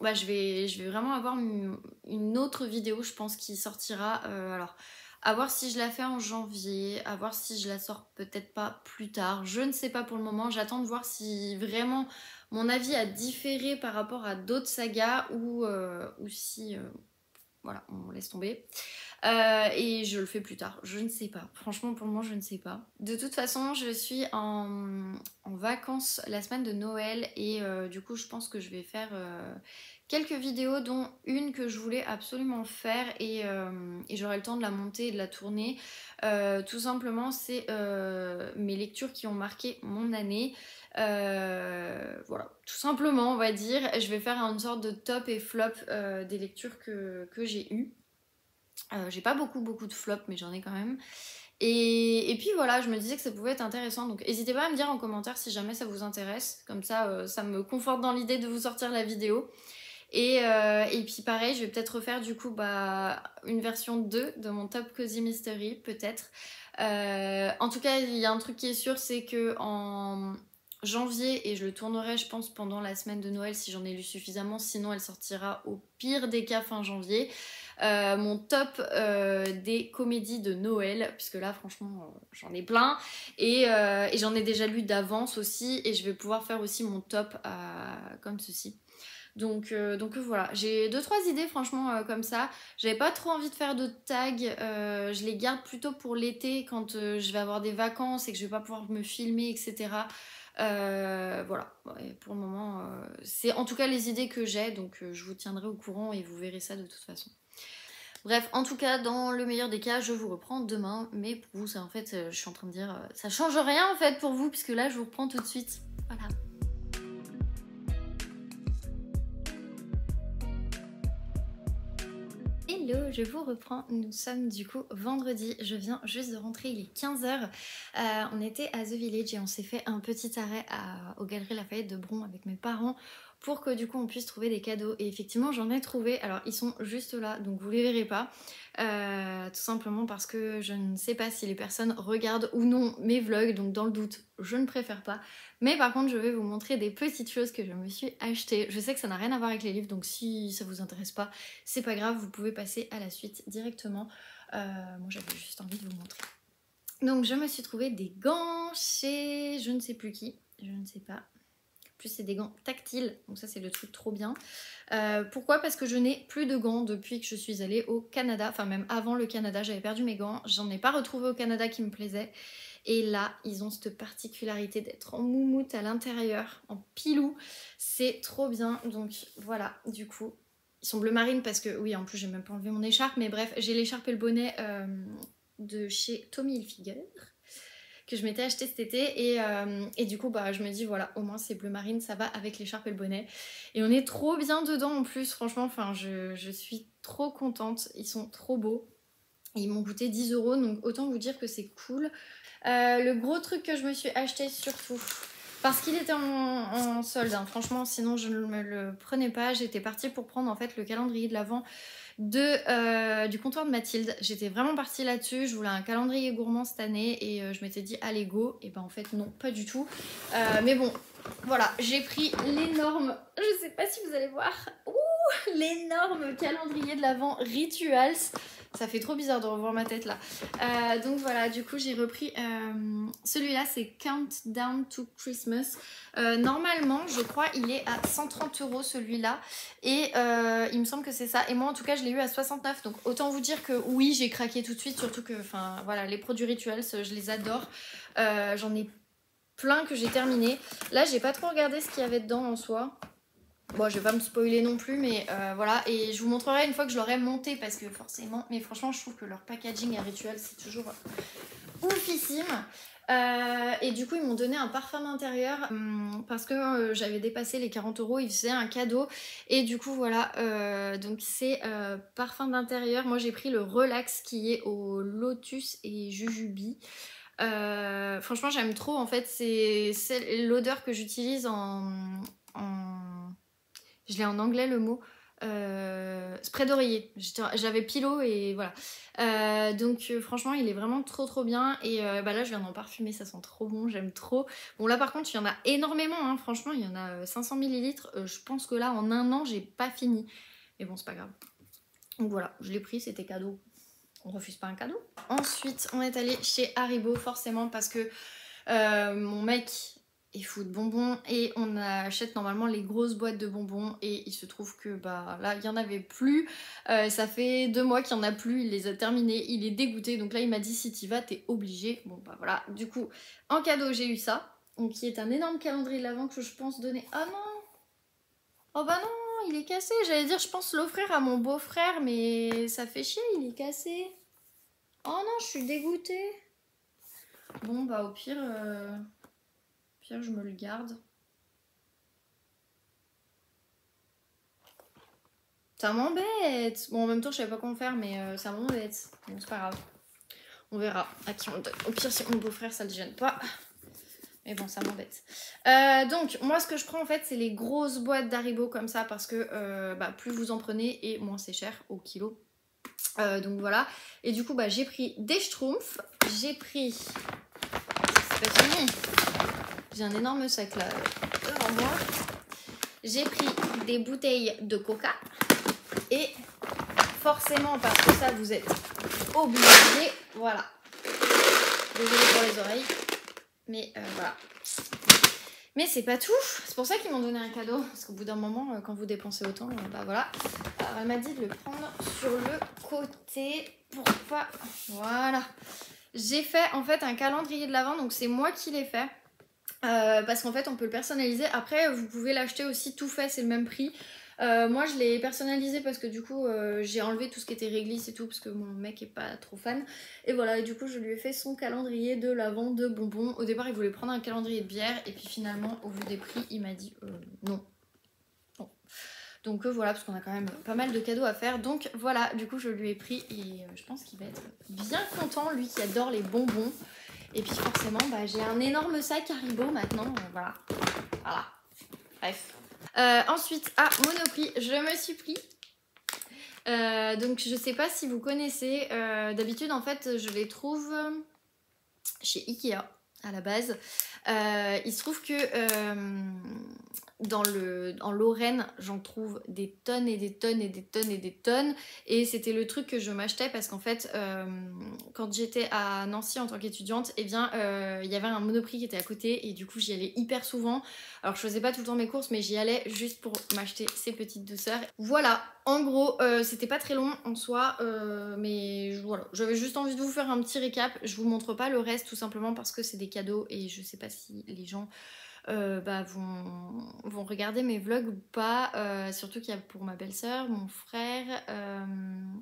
bah, je vais vraiment avoir une autre vidéo, je pense, qui sortira. Alors, à voir si je la fais en janvier, à voir si je la sors peut-être pas plus tard. Je ne sais pas pour le moment. J'attends de voir si vraiment mon avis a différé par rapport à d'autres sagas, ou si... voilà, on laisse tomber. Et je le fais plus tard, je ne sais pas. Franchement pour le moment je ne sais pas. De toute façon je suis en vacances la semaine de Noël et du coup je pense que je vais faire quelques vidéos dont une que je voulais absolument faire et j'aurai le temps de la monter et de la tourner. Tout simplement c'est mes lectures qui ont marqué mon année. Voilà, tout simplement on va dire. Je vais faire une sorte de top et flop des lectures que j'ai eues. J'ai pas beaucoup de flops mais j'en ai quand même. Et puis voilà, je me disais que ça pouvait être intéressant, donc n'hésitez pas à me dire en commentaire si jamais ça vous intéresse, comme ça ça me conforte dans l'idée de vous sortir la vidéo. Et puis pareil, je vais peut-être refaire du coup une version 2 de mon Top Cozy Mystery, peut-être. En tout cas, il y a un truc qui est sûr, c'est que en janvier, et je le tournerai je pense pendant la semaine de Noël si j'en ai lu suffisamment, sinon elle sortira au pire des cas fin janvier. Mon top des comédies de Noël, puisque là franchement j'en ai plein et j'en ai déjà lu d'avance aussi et je vais pouvoir faire aussi mon top comme ceci. Donc voilà, j'ai 2-3 idées franchement comme ça. J'avais pas trop envie de faire de tags, je les garde plutôt pour l'été quand je vais avoir des vacances et que je vais pas pouvoir me filmer, etc. Voilà, ouais, pour le moment, c'est en tout cas les idées que j'ai, donc je vous tiendrai au courant et vous verrez ça de toute façon. Bref, en tout cas, dans le meilleur des cas, je vous reprends demain. Mais pour vous, ça en fait, je suis en train de dire, ça change rien en fait pour vous, puisque là, je vous reprends tout de suite. Voilà. Hello, je vous reprends. Nous sommes du coup vendredi. Je viens juste de rentrer, il est 15h. On était à The Village et on s'est fait un petit arrêt aux Galeries Lafayette de Bron avec mes parents pour que du coup on puisse trouver des cadeaux. Et effectivement, j'en ai trouvé. Alors, ils sont juste là, donc vous les verrez pas. Tout simplement parce que je ne sais pas si les personnes regardent ou non mes vlogs, donc dans le doute, je ne préfère pas. Mais par contre, je vais vous montrer des petites choses que je me suis achetées. Je sais que ça n'a rien à voir avec les livres, donc si ça vous intéresse pas, c'est pas grave, vous pouvez passer à la suite directement. Moi, j'avais juste envie de vous montrer. Donc, je me suis trouvé des gants chez je ne sais plus qui, je ne sais pas. En plus, c'est des gants tactiles, donc ça, c'est le truc trop bien. Pourquoi? Parce que je n'ai plus de gants depuis que je suis allée au Canada. Enfin, même avant le Canada, j'avais perdu mes gants. J'en ai pas retrouvé au Canada qui me plaisaient. Et là, ils ont cette particularité d'être en moumoute à l'intérieur, en pilou. C'est trop bien. Donc voilà, du coup, ils sont bleu marine parce que, oui, en plus, j'ai même pas enlevé mon écharpe. Mais bref, j'ai l'écharpe et le bonnet de chez Tommy Hilfiger que je m'étais acheté cet été et du coup je me dis voilà, au moins c'est bleu marine, ça va avec l'écharpe et le bonnet et on est trop bien dedans en plus, franchement, enfin je suis trop contente, ils sont trop beaux. Ils m'ont coûté 10 €, donc autant vous dire que c'est cool. Le gros truc que je me suis acheté surtout, parce qu'il était en solde, hein, franchement, sinon je ne me le prenais pas. J'étais partie pour prendre en fait le calendrier de l'Avent du comptoir de Mathilde. J'étais vraiment partie là-dessus. Je voulais un calendrier gourmand cette année et je m'étais dit allez go. Et ben en fait non, pas du tout. Mais bon, voilà, j'ai pris l'énorme, je sais pas si vous allez voir, l'énorme calendrier de l'Avent Rituals. Ça fait trop bizarre de revoir ma tête là. Donc voilà, du coup j'ai repris celui-là, c'est Countdown to Christmas. Normalement, je crois, il est à 130 € celui-là. Et il me semble que c'est ça. Et moi en tout cas, je l'ai eu à 69. Donc autant vous dire que oui, j'ai craqué tout de suite. Surtout que, enfin voilà, les produits Rituals, je les adore. J'en ai plein que j'ai terminé. Là, j'ai pas trop regardé ce qu'il y avait dedans en soi. Bon, je vais pas me spoiler non plus, mais voilà. Et je vous montrerai une fois que je l'aurai monté parce que forcément, mais franchement, je trouve que leur packaging à Rituel, c'est toujours oufissime. Et du coup, ils m'ont donné un parfum d'intérieur parce que j'avais dépassé les 40 €. Ils faisaient un cadeau. Et du coup, voilà. Donc, c'est parfum d'intérieur. Moi, j'ai pris le Relax qui est au Lotus et Jujubee. Franchement, j'aime trop. En fait, c'est l'odeur que j'utilise je l'ai en anglais le mot. Spray d'oreiller. J'avais Pilot et voilà. Donc franchement, il est vraiment trop bien. Et là, je viens d'en parfumer, ça sent trop bon, j'aime trop. Bon, là par contre, il y en a énormément, hein, franchement, il y en a 500 ml. Je pense que là, en un an, j'ai pas fini. Mais bon, c'est pas grave. Donc voilà, je l'ai pris, c'était cadeau. On refuse pas un cadeau. Ensuite, on est allé chez Haribo, forcément, parce que mon mec et fou de bonbons et on achète normalement les grosses boîtes de bonbons et il se trouve que bah là il y en avait plus. Ça fait 2 mois qu'il y en a plus, il les a terminés, il est dégoûté, donc là il m'a dit si t'y vas t'es obligé. Bon bah voilà, du coup en cadeau j'ai eu ça, donc qui est un énorme calendrier de l'Avent que je pense donner. Ah non, oh bah non, il est cassé, j'allais dire je pense l'offrir à mon beau-frère mais ça fait chier, il est cassé. Oh non, je suis dégoûtée. Bon bah au pire je me le garde. Ça m'embête. Bon, en même temps, je savais pas comment faire, mais ça m'embête. Bon, c'est pas grave. On verra à qui on le donne. Au pire, si mon beau-frère, ça le gêne pas. Mais bon, ça m'embête. Donc, moi, ce que je prends, en fait, c'est les grosses boîtes d'Haribo comme ça, parce que bah, plus vous en prenez, et moins c'est cher au kilo. Donc, voilà. Et du coup, bah, j'ai pris des Schtroumpfs. J'ai pris... C'est pas fini. J'ai un énorme sac, là, devant moi. J'ai pris des bouteilles de coca. Et forcément, parce que ça, vous êtes obligés. Voilà. Désolée pour les oreilles. Mais voilà. Mais c'est pas tout. C'est pour ça qu'ils m'ont donné un cadeau. Parce qu'au bout d'un moment, quand vous dépensez autant, bah voilà. Alors, elle m'a dit de le prendre sur le côté pour pas... Voilà. J'ai fait en fait un calendrier de l'Avent. Donc c'est moi qui l'ai fait. Parce qu'en fait on peut le personnaliser. Après vous pouvez l'acheter aussi tout fait, c'est le même prix. Moi je l'ai personnalisé parce que du coup j'ai enlevé tout ce qui était réglisse et tout parce que mon mec est pas trop fan. Et voilà, et du coup je lui ai fait son calendrier de l'Avent de bonbons. Au départ il voulait prendre un calendrier de bière et puis finalement au vu des prix il m'a dit non. Bon. Donc voilà, parce qu'on a quand même pas mal de cadeaux à faire. Donc voilà, du coup je lui ai pris et je pense qu'il va être bien content, lui qui adore les bonbons. Et puis forcément, bah, j'ai un énorme sac Haribo maintenant, voilà. Voilà. Bref. Ensuite, à Monoprix, je me suis pris. Donc je sais pas si vous connaissez. D'habitude, en fait, je les trouve chez Ikea à la base. Il se trouve que en Lorraine, j'en trouve des tonnes et des tonnes et des tonnes et des tonnes. Et c'était le truc que je m'achetais parce qu'en fait, quand j'étais à Nancy en tant qu'étudiante, eh bien, il y avait un Monoprix qui était à côté et du coup, j'y allais hyper souvent. Alors, je faisais pas tout le temps mes courses, mais j'y allais juste pour m'acheter ces petites douceurs. Voilà, en gros, c'était pas très long en soi, mais voilà, j'avais juste envie de vous faire un petit récap. Je vous montre pas le reste tout simplement parce que c'est des cadeaux et je sais pas si les gens bah, vont regarder mes vlogs ou pas. Surtout qu'il y a pour ma belle-sœur, mon frère,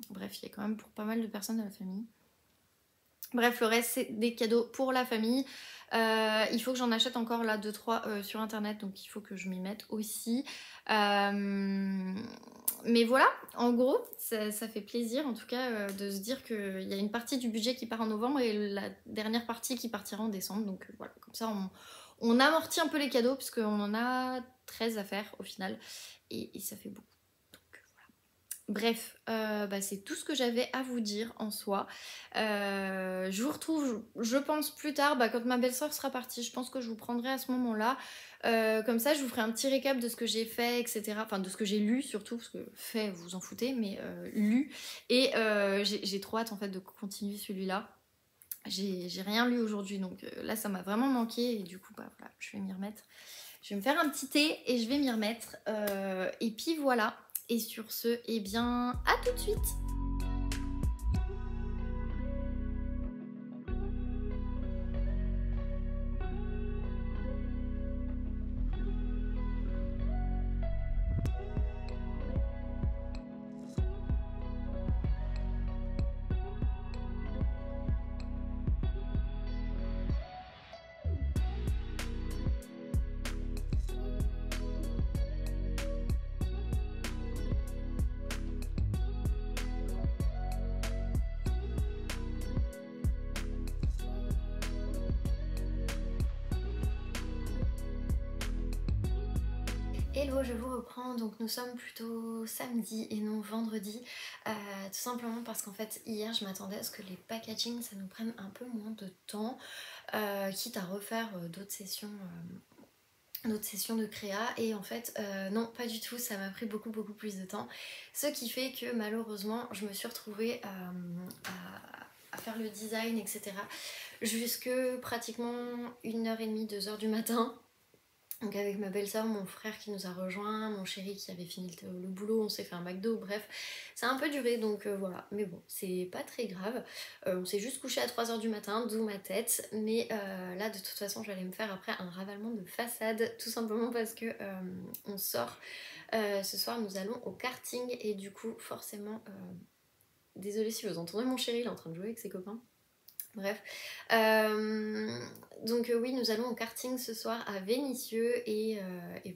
bref, il y a quand même pour pas mal de personnes de la famille. Bref, le reste c'est des cadeaux pour la famille. Il faut que j'en achète encore là 2-3 sur internet, donc il faut que je m'y mette aussi. Mais voilà, en gros, ça fait plaisir en tout cas de se dire qu'il y a une partie du budget qui part en novembre et la dernière partie qui partira en décembre. Donc voilà, comme ça on amortit un peu les cadeaux parce qu'on en a 13 à faire au final et ça fait beaucoup. Bref, bah c'est tout ce que j'avais à vous dire en soi. Je vous retrouve, je pense, plus tard, bah, quand ma belle-sœur sera partie. Je pense que je vous prendrai à ce moment-là. Comme ça, je vous ferai un petit récap de ce que j'ai fait, etc. Enfin, de ce que j'ai lu surtout, parce que fait, vous en foutez, mais lu. Et j'ai trop hâte en fait de continuer celui-là. J'ai rien lu aujourd'hui, donc là, ça m'a vraiment manqué. Et du coup, bah voilà, je vais m'y remettre. Je vais me faire un petit thé et je vais m'y remettre. Et puis voilà. Et sur ce, eh bien, à tout de suite! Hello, je vous reprends, donc nous sommes plutôt samedi et non vendredi, tout simplement parce qu'en fait hier je m'attendais à ce que les packaging ça nous prenne un peu moins de temps, quitte à refaire d'autres sessions de créa et en fait non pas du tout, ça m'a pris beaucoup plus de temps, ce qui fait que malheureusement je me suis retrouvée à faire le design etc. jusque pratiquement 1h30, 2h du matin. Donc avec ma belle-sœur, mon frère qui nous a rejoints, mon chéri qui avait fini le boulot, on s'est fait un McDo, bref, ça a un peu duré donc voilà, mais bon, c'est pas très grave. On s'est juste couché à 3 h du matin, d'où ma tête, mais là de toute façon j'allais me faire après un ravalement de façade, tout simplement parce que on sort. Ce soir nous allons au karting et du coup forcément, désolée si vous entendez mon chéri, il est en train de jouer avec ses copains. Bref, donc oui, nous allons au karting ce soir à Vénissieux et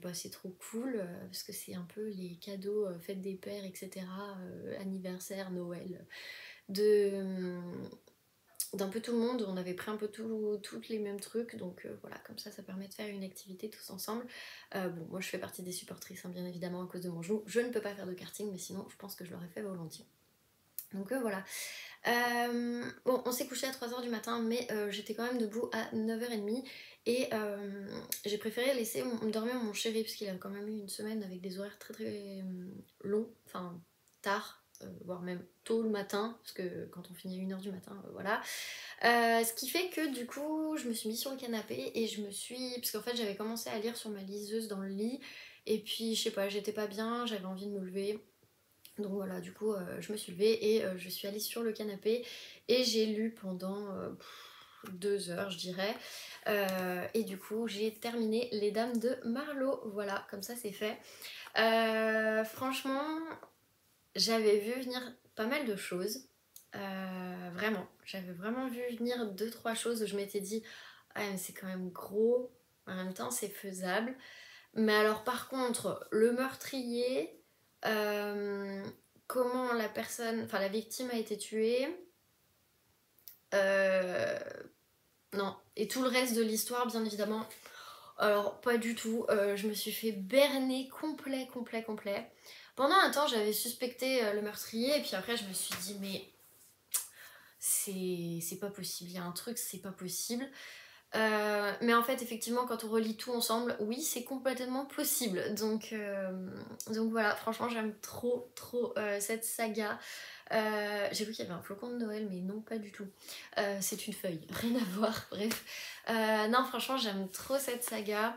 bah, c'est trop cool parce que c'est un peu les cadeaux, fête des pères, etc., anniversaire, Noël, de, d'un peu tout le monde. On avait pris un peu toutes les mêmes trucs, donc voilà, comme ça permet de faire une activité tous ensemble. Bon, moi je fais partie des supportrices, hein, bien évidemment, à cause de mon genou. Je ne peux pas faire de karting, mais sinon je pense que je l'aurais fait volontiers. Donc voilà. Bon, on s'est couché à 3 h du matin, mais j'étais quand même debout à 9 h 30 et j'ai préféré laisser dormir mon chéri parce qu'il a quand même eu une semaine avec des horaires très très longs, enfin tard, voire même tôt le matin, parce que quand on finit à 1 h du matin, voilà. Ce qui fait que du coup, je me suis mise sur le canapé et je me suis... Parce qu'en fait, j'avais commencé à lire sur ma liseuse dans le lit et puis, je sais pas, j'étais pas bien, j'avais envie de me lever. Donc voilà, du coup, je me suis levée et je suis allée sur le canapé et j'ai lu pendant 2 heures, je dirais. Et du coup, j'ai terminé Les Dames de Marlowe. Voilà, comme ça, c'est fait. Franchement, j'avais vu venir pas mal de choses. Vraiment, j'avais vraiment vu venir 2-3 choses où je m'étais dit, ah, mais c'est quand même gros, en même temps, c'est faisable. Mais alors par contre, le meurtrier, euh, comment la personne, enfin la victime a été tuée, euh, non. Et tout le reste de l'histoire, bien évidemment, alors pas du tout. Je me suis fait berner complet. Pendant un temps, j'avais suspecté le meurtrier, et puis après, je me suis dit, mais c'est pas possible, il y a un truc, c'est pas possible. Mais en fait, effectivement, quand on relit tout ensemble, oui, c'est complètement possible. Donc voilà, franchement, j'aime trop cette saga. J'ai vu qu'il y avait un flocon de Noël, mais non, pas du tout. C'est une feuille, rien à voir, bref. Non, franchement, j'aime trop cette saga.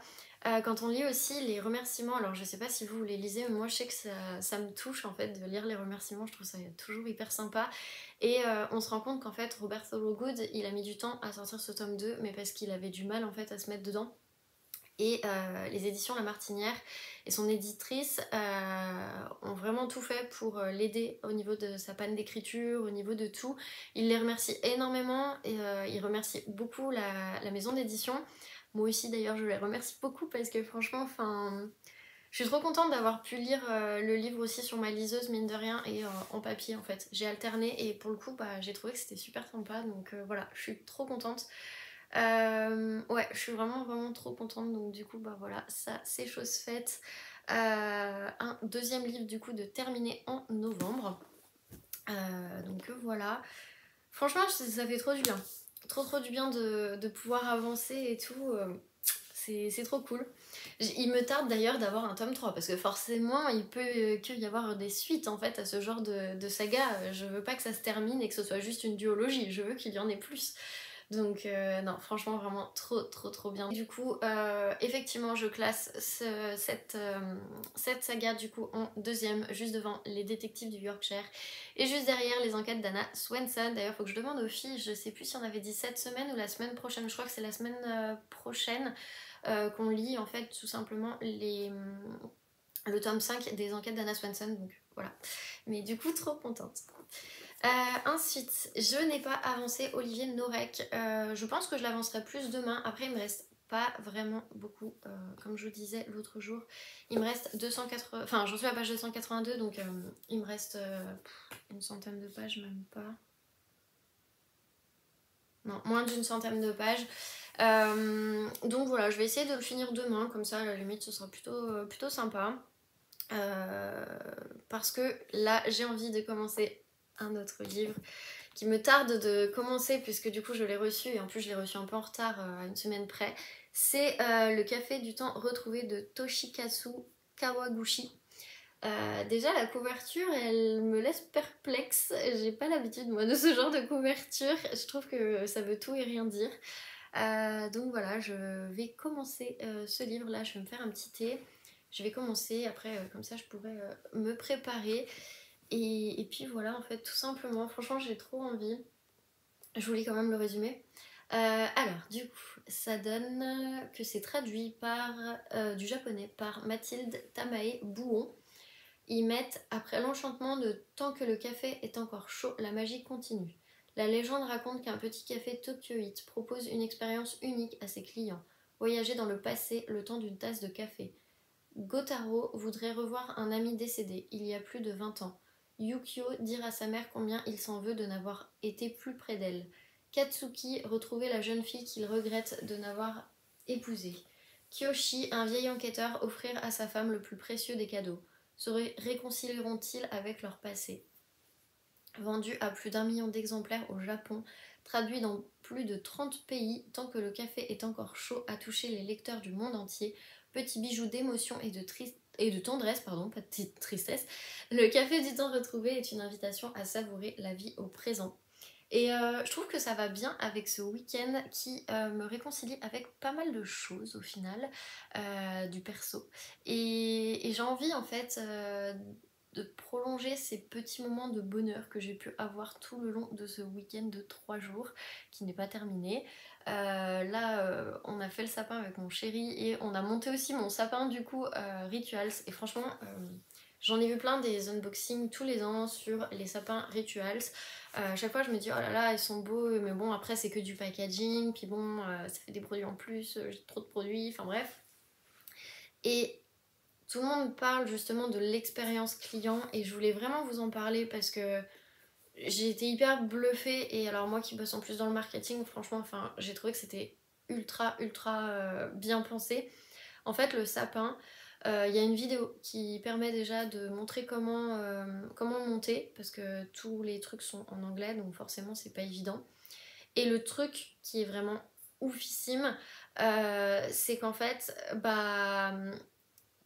Quand on lit aussi les remerciements, alors je sais pas si vous les lisez, mais moi je sais que ça me touche en fait de lire les remerciements, je trouve ça toujours hyper sympa. Et on se rend compte qu'en fait Robert Thorogood il a mis du temps à sortir ce tome 2, mais parce qu'il avait du mal en fait à se mettre dedans. Et les éditions La Martinière et son éditrice ont vraiment tout fait pour l'aider au niveau de sa panne d'écriture, au niveau de tout. Il les remercie énormément et il remercie beaucoup la maison d'édition. Moi aussi d'ailleurs je les remercie beaucoup parce que franchement, enfin, je suis trop contente d'avoir pu lire le livre aussi sur ma liseuse mine de rien et en papier en fait. J'ai alterné et pour le coup bah, j'ai trouvé que c'était super sympa donc voilà, je suis trop contente. Ouais, je suis vraiment trop contente donc du coup bah voilà, ça c'est chose faite. Un deuxième livre du coup de terminer en novembre. Donc voilà. Franchement ça fait trop du bien. Trop du bien de pouvoir avancer et tout. C'est trop cool. Il me tarde d'ailleurs d'avoir un tome 3 parce que forcément il peut qu'il y avoir des suites en fait à ce genre de saga. Je veux pas que ça se termine et que ce soit juste une duologie, je veux qu'il y en ait plus. Donc non, franchement vraiment trop bien. Du coup, effectivement je classe cette saga du coup en deuxième, juste devant Les Détectives du Yorkshire et juste derrière Les Enquêtes d'Anna Swenson. D'ailleurs faut que je demande aux filles, je sais plus si on avait dit cette semaine ou la semaine prochaine, je crois que c'est la semaine prochaine qu'on lit en fait tout simplement le tome 5 des Enquêtes d'Anna Swenson, donc voilà. Mais du coup trop contente. Ensuite, je n'ai pas avancé Olivier Norek. Je pense que je l'avancerai plus demain. Après, il me reste pas vraiment beaucoup. Comme je vous disais l'autre jour, il me reste 280. Enfin, j'en suis à la page 282, donc il me reste une centaine de pages, même pas. Non, moins d'une centaine de pages. Donc voilà, je vais essayer de le finir demain, comme ça à la limite ce sera plutôt sympa. Parce que là j'ai envie de commencer un autre livre qui me tarde de commencer puisque du coup je l'ai reçu et en plus je l'ai reçu un peu en retard à une semaine près. C'est Le Café du Temps Retrouvé de Toshikazu Kawaguchi. Déjà la couverture elle me laisse perplexe, j'ai pas l'habitude moi de ce genre de couverture, je trouve que ça veut tout et rien dire. Donc voilà, je vais commencer ce livre là, je vais me faire un petit thé. Je vais commencer, après comme ça je pourrais me préparer. Et puis voilà en fait tout simplement, franchement j'ai trop envie. Je voulais quand même le résumer. Alors du coup ça donne que c'est traduit par du japonais par Mathilde Tamae Bouon. Ils mettent après l'enchantement de tant que le café est encore chaud, la magie continue. La légende raconte qu'un petit café tokyoïte propose une expérience unique à ses clients. Voyager dans le passé le temps d'une tasse de café. Gotaro voudrait revoir un ami décédé il y a plus de 20 ans. Yukio dire à sa mère combien il s'en veut de n'avoir été plus près d'elle. Katsuki retrouver la jeune fille qu'il regrette de n'avoir épousée. Kiyoshi, un vieil enquêteur, offrir à sa femme le plus précieux des cadeaux. Se réconcilieront-ils avec leur passé? Vendu à plus d'1 million d'exemplaires au Japon, traduit dans plus de 30 pays, tant que le café est encore chaud à toucher les lecteurs du monde entier, petit bijou d'émotion et de tendresse, pardon, pas de tristesse, le café du temps retrouvé est une invitation à savourer la vie au présent. Et je trouve que ça va bien avec ce week-end qui me réconcilie avec pas mal de choses au final, du perso. Et j'ai envie en fait de prolonger ces petits moments de bonheur que j'ai pu avoir tout le long de ce week-end de 3 jours qui n'est pas terminé. Là, on a fait le sapin avec mon chéri et on a monté aussi mon sapin du coup Rituals. Et franchement, j'en ai vu plein des unboxings tous les ans sur les sapins Rituals. À chaque fois, je me dis oh là là, ils sont beaux, mais bon, après, c'est que du packaging, puis bon, ça fait des produits en plus, j'ai trop de produits, enfin bref. Et tout le monde parle justement de l'expérience client et je voulais vraiment vous en parler parce que j'ai été hyper bluffée. Et alors moi qui bosse en plus dans le marketing, franchement, enfin, j'ai trouvé que c'était ultra bien pensé. En fait, le sapin, il y a une vidéo qui permet déjà de montrer comment monter parce que tous les trucs sont en anglais, donc forcément c'est pas évident. Et le truc qui est vraiment oufissime, c'est qu'en fait, bah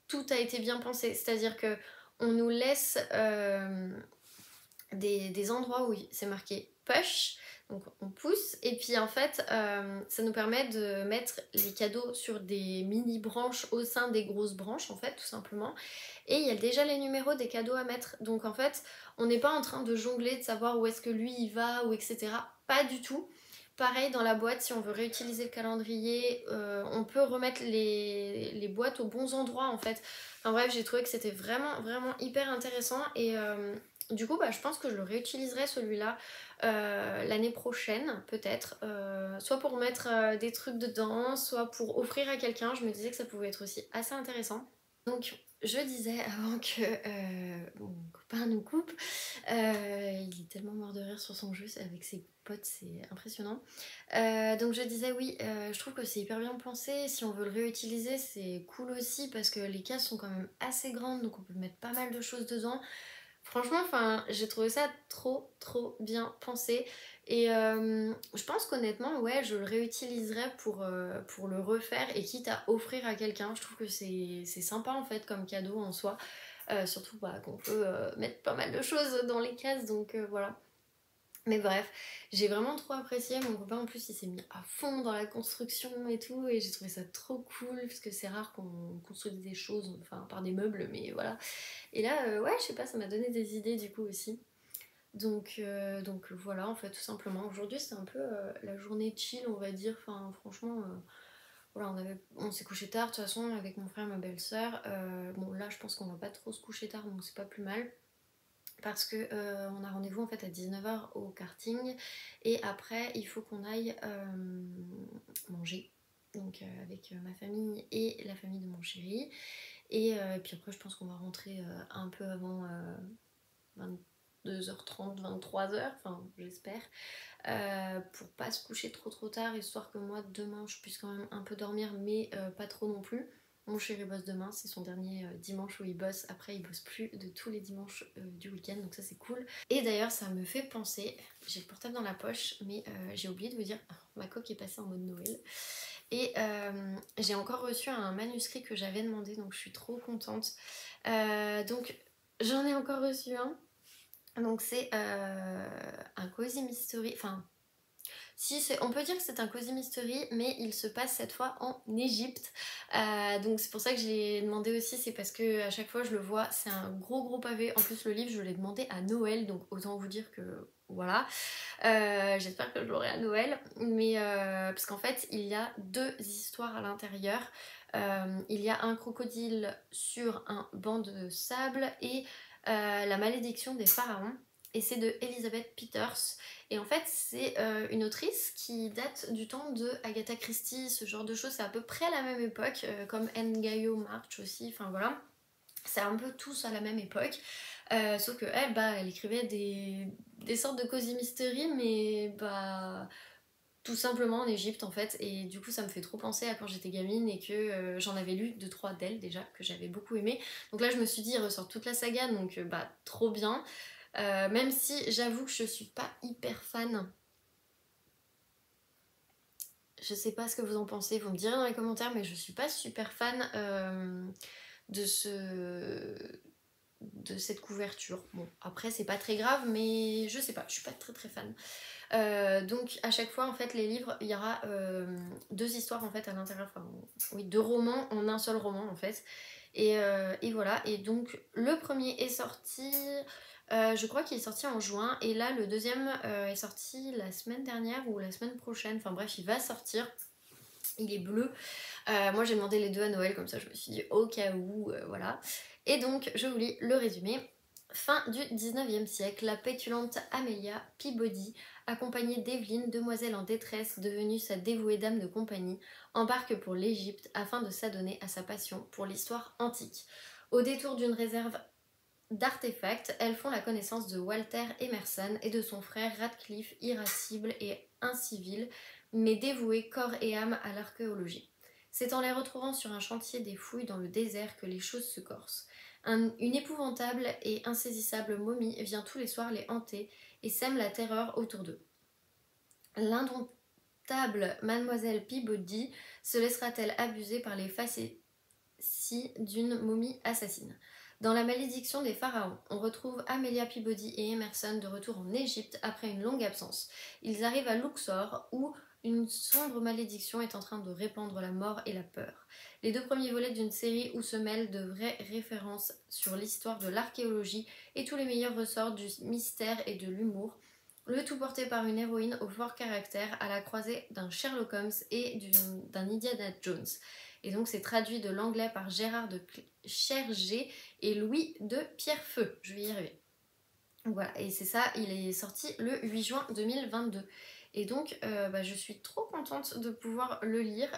tout a été bien pensé. C'est-à-dire que on nous laisse des endroits où c'est marqué push, donc on pousse, et puis en fait ça nous permet de mettre les cadeaux sur des mini branches au sein des grosses branches en fait tout simplement, et il y a déjà les numéros des cadeaux à mettre, donc en fait on n'est pas en train de jongler, de savoir où est-ce que lui il va ou etc. Pas du tout. Pareil dans la boîte, si on veut réutiliser le calendrier, on peut remettre les boîtes aux bons endroits en fait. Enfin bref, j'ai trouvé que c'était vraiment hyper intéressant et du coup bah, je pense que je le réutiliserai celui-là l'année prochaine peut-être. Soit pour mettre des trucs dedans, soit pour offrir à quelqu'un. Je me disais que ça pouvait être aussi assez intéressant. Donc je disais avant que mon copain nous coupe, il est tellement mort de rire sur son jeu avec ses potes, c'est impressionnant. Donc je disais oui, je trouve que c'est hyper bien pensé. Si on veut le réutiliser, c'est cool aussi parce que les cases sont quand même assez grandes, donc on peut mettre pas mal de choses dedans. Franchement, enfin, j'ai trouvé ça trop bien pensé. Et je pense qu'honnêtement, ouais, je le réutiliserai pour le refaire et quitte à offrir à quelqu'un. Je trouve que c'est sympa en fait comme cadeau en soi. Surtout bah, qu'on peut mettre pas mal de choses dans les cases, donc voilà. Mais bref, j'ai vraiment trop apprécié. Mon copain en plus il s'est mis à fond dans la construction et tout, et j'ai trouvé ça trop cool parce que c'est rare qu'on construise des choses, enfin par des meubles, mais voilà. Et là, ouais, je sais pas, ça m'a donné des idées du coup aussi. Donc voilà, en fait, tout simplement. Aujourd'hui, c'était un peu la journée chill, on va dire. Enfin, franchement, voilà, on s'est couché tard de toute façon avec mon frère et ma belle-sœur. Bon, là, je pense qu'on va pas trop se coucher tard, donc c'est pas plus mal. Parce que on a rendez-vous en fait à 19h au karting. Et après, il faut qu'on aille manger. Donc avec ma famille et la famille de mon chéri. Et puis après, je pense qu'on va rentrer un peu avant 22h30, 23h, enfin j'espère, pour pas se coucher trop tard, histoire que moi demain je puisse quand même un peu dormir, mais pas trop non plus. Mon chéri bosse demain, c'est son dernier dimanche où il bosse. Après, il bosse plus de tous les dimanches du week-end, donc ça c'est cool. Et d'ailleurs, ça me fait penser, j'ai le portable dans la poche, mais j'ai oublié de vous dire, ma coque est passée en mode Noël. Et j'ai encore reçu un manuscrit que j'avais demandé, donc je suis trop contente. Donc j'en ai encore reçu un. Donc c'est un Cozy Mystery, enfin Si, on peut dire que c'est un cozy mystery, mais il se passe cette fois en Égypte. Donc c'est pour ça que j'ai demandé aussi, c'est parce que à chaque fois je le vois, c'est un gros pavé. En plus le livre je l'ai demandé à Noël, donc autant vous dire que voilà. J'espère que je l'aurai à Noël, mais parce qu'en fait il y a 2 histoires à l'intérieur. Il y a un crocodile sur un banc de sable et la malédiction des pharaons. Et c'est de Elizabeth Peters. Et en fait, c'est une autrice qui date du temps de Agatha Christie, ce genre de choses. C'est à peu près la même époque, comme Ngayo March aussi. Enfin voilà, c'est un peu tous à la même époque. Sauf que elle, bah, elle écrivait des sortes de cozy mystery, mais bah tout simplement en Égypte en fait. Et du coup, ça me fait trop penser à quand j'étais gamine et que j'en avais lu 2-3 d'elle déjà que j'avais beaucoup aimé. Donc là, je me suis dit, il ressort toute la saga, donc bah trop bien. Même si j'avoue que je suis pas hyper fan. Je sais pas ce que vous en pensez, vous me direz dans les commentaires, mais je suis pas super fan de de cette couverture. Bon, après c'est pas très grave, mais je sais pas, je suis pas très fan. Donc à chaque fois en fait les livres, il y aura 2 histoires en fait à l'intérieur, enfin oui 2 romans en un seul roman en fait. Et voilà, et donc le premier est sorti, je crois qu'il est sorti en juin, et là le deuxième est sorti la semaine dernière ou la semaine prochaine, enfin bref il va sortir, il est bleu. Moi j'ai demandé les 2 à Noël, comme ça je me suis dit au cas où, voilà. Et donc je vous lis le résumé. Fin du 19e siècle, la pétulante Amelia Peabody, accompagnée d'Evelyn, demoiselle en détresse devenue sa dévouée dame de compagnie, embarque pour l'Égypte afin de s'adonner à sa passion pour l'histoire antique. Au détour d'une réserve d'artefacts, elles font la connaissance de Walter Emerson et de son frère Radcliffe, irascible et incivil, mais dévoué corps et âme à l'archéologie. C'est en les retrouvant sur un chantier des fouilles dans le désert que les choses se corsent. Une épouvantable et insaisissable momie vient tous les soirs les hanter et sème la terreur autour d'eux. L'indomptable mademoiselle Peabody se laissera-t-elle abuser par les facéties d'une momie assassine? Dans la malédiction des pharaons, on retrouve Amelia Peabody et Emerson de retour en Égypte après une longue absence. Ils arrivent à Luxor où une sombre malédiction est en train de répandre la mort et la peur. Les 2 premiers volets d'une série où se mêlent de vraies références sur l'histoire de l'archéologie et tous les meilleurs ressorts du mystère et de l'humour, le tout porté par une héroïne au fort caractère à la croisée d'un Sherlock Holmes et d'un Indiana Jones. Et donc c'est traduit de l'anglais par Gérard de Chergé et Louis de Pierrefeu. Je vais y arriver. Voilà, et c'est ça, il est sorti le 8 juin 2022. Et donc je suis trop contente de pouvoir le lire.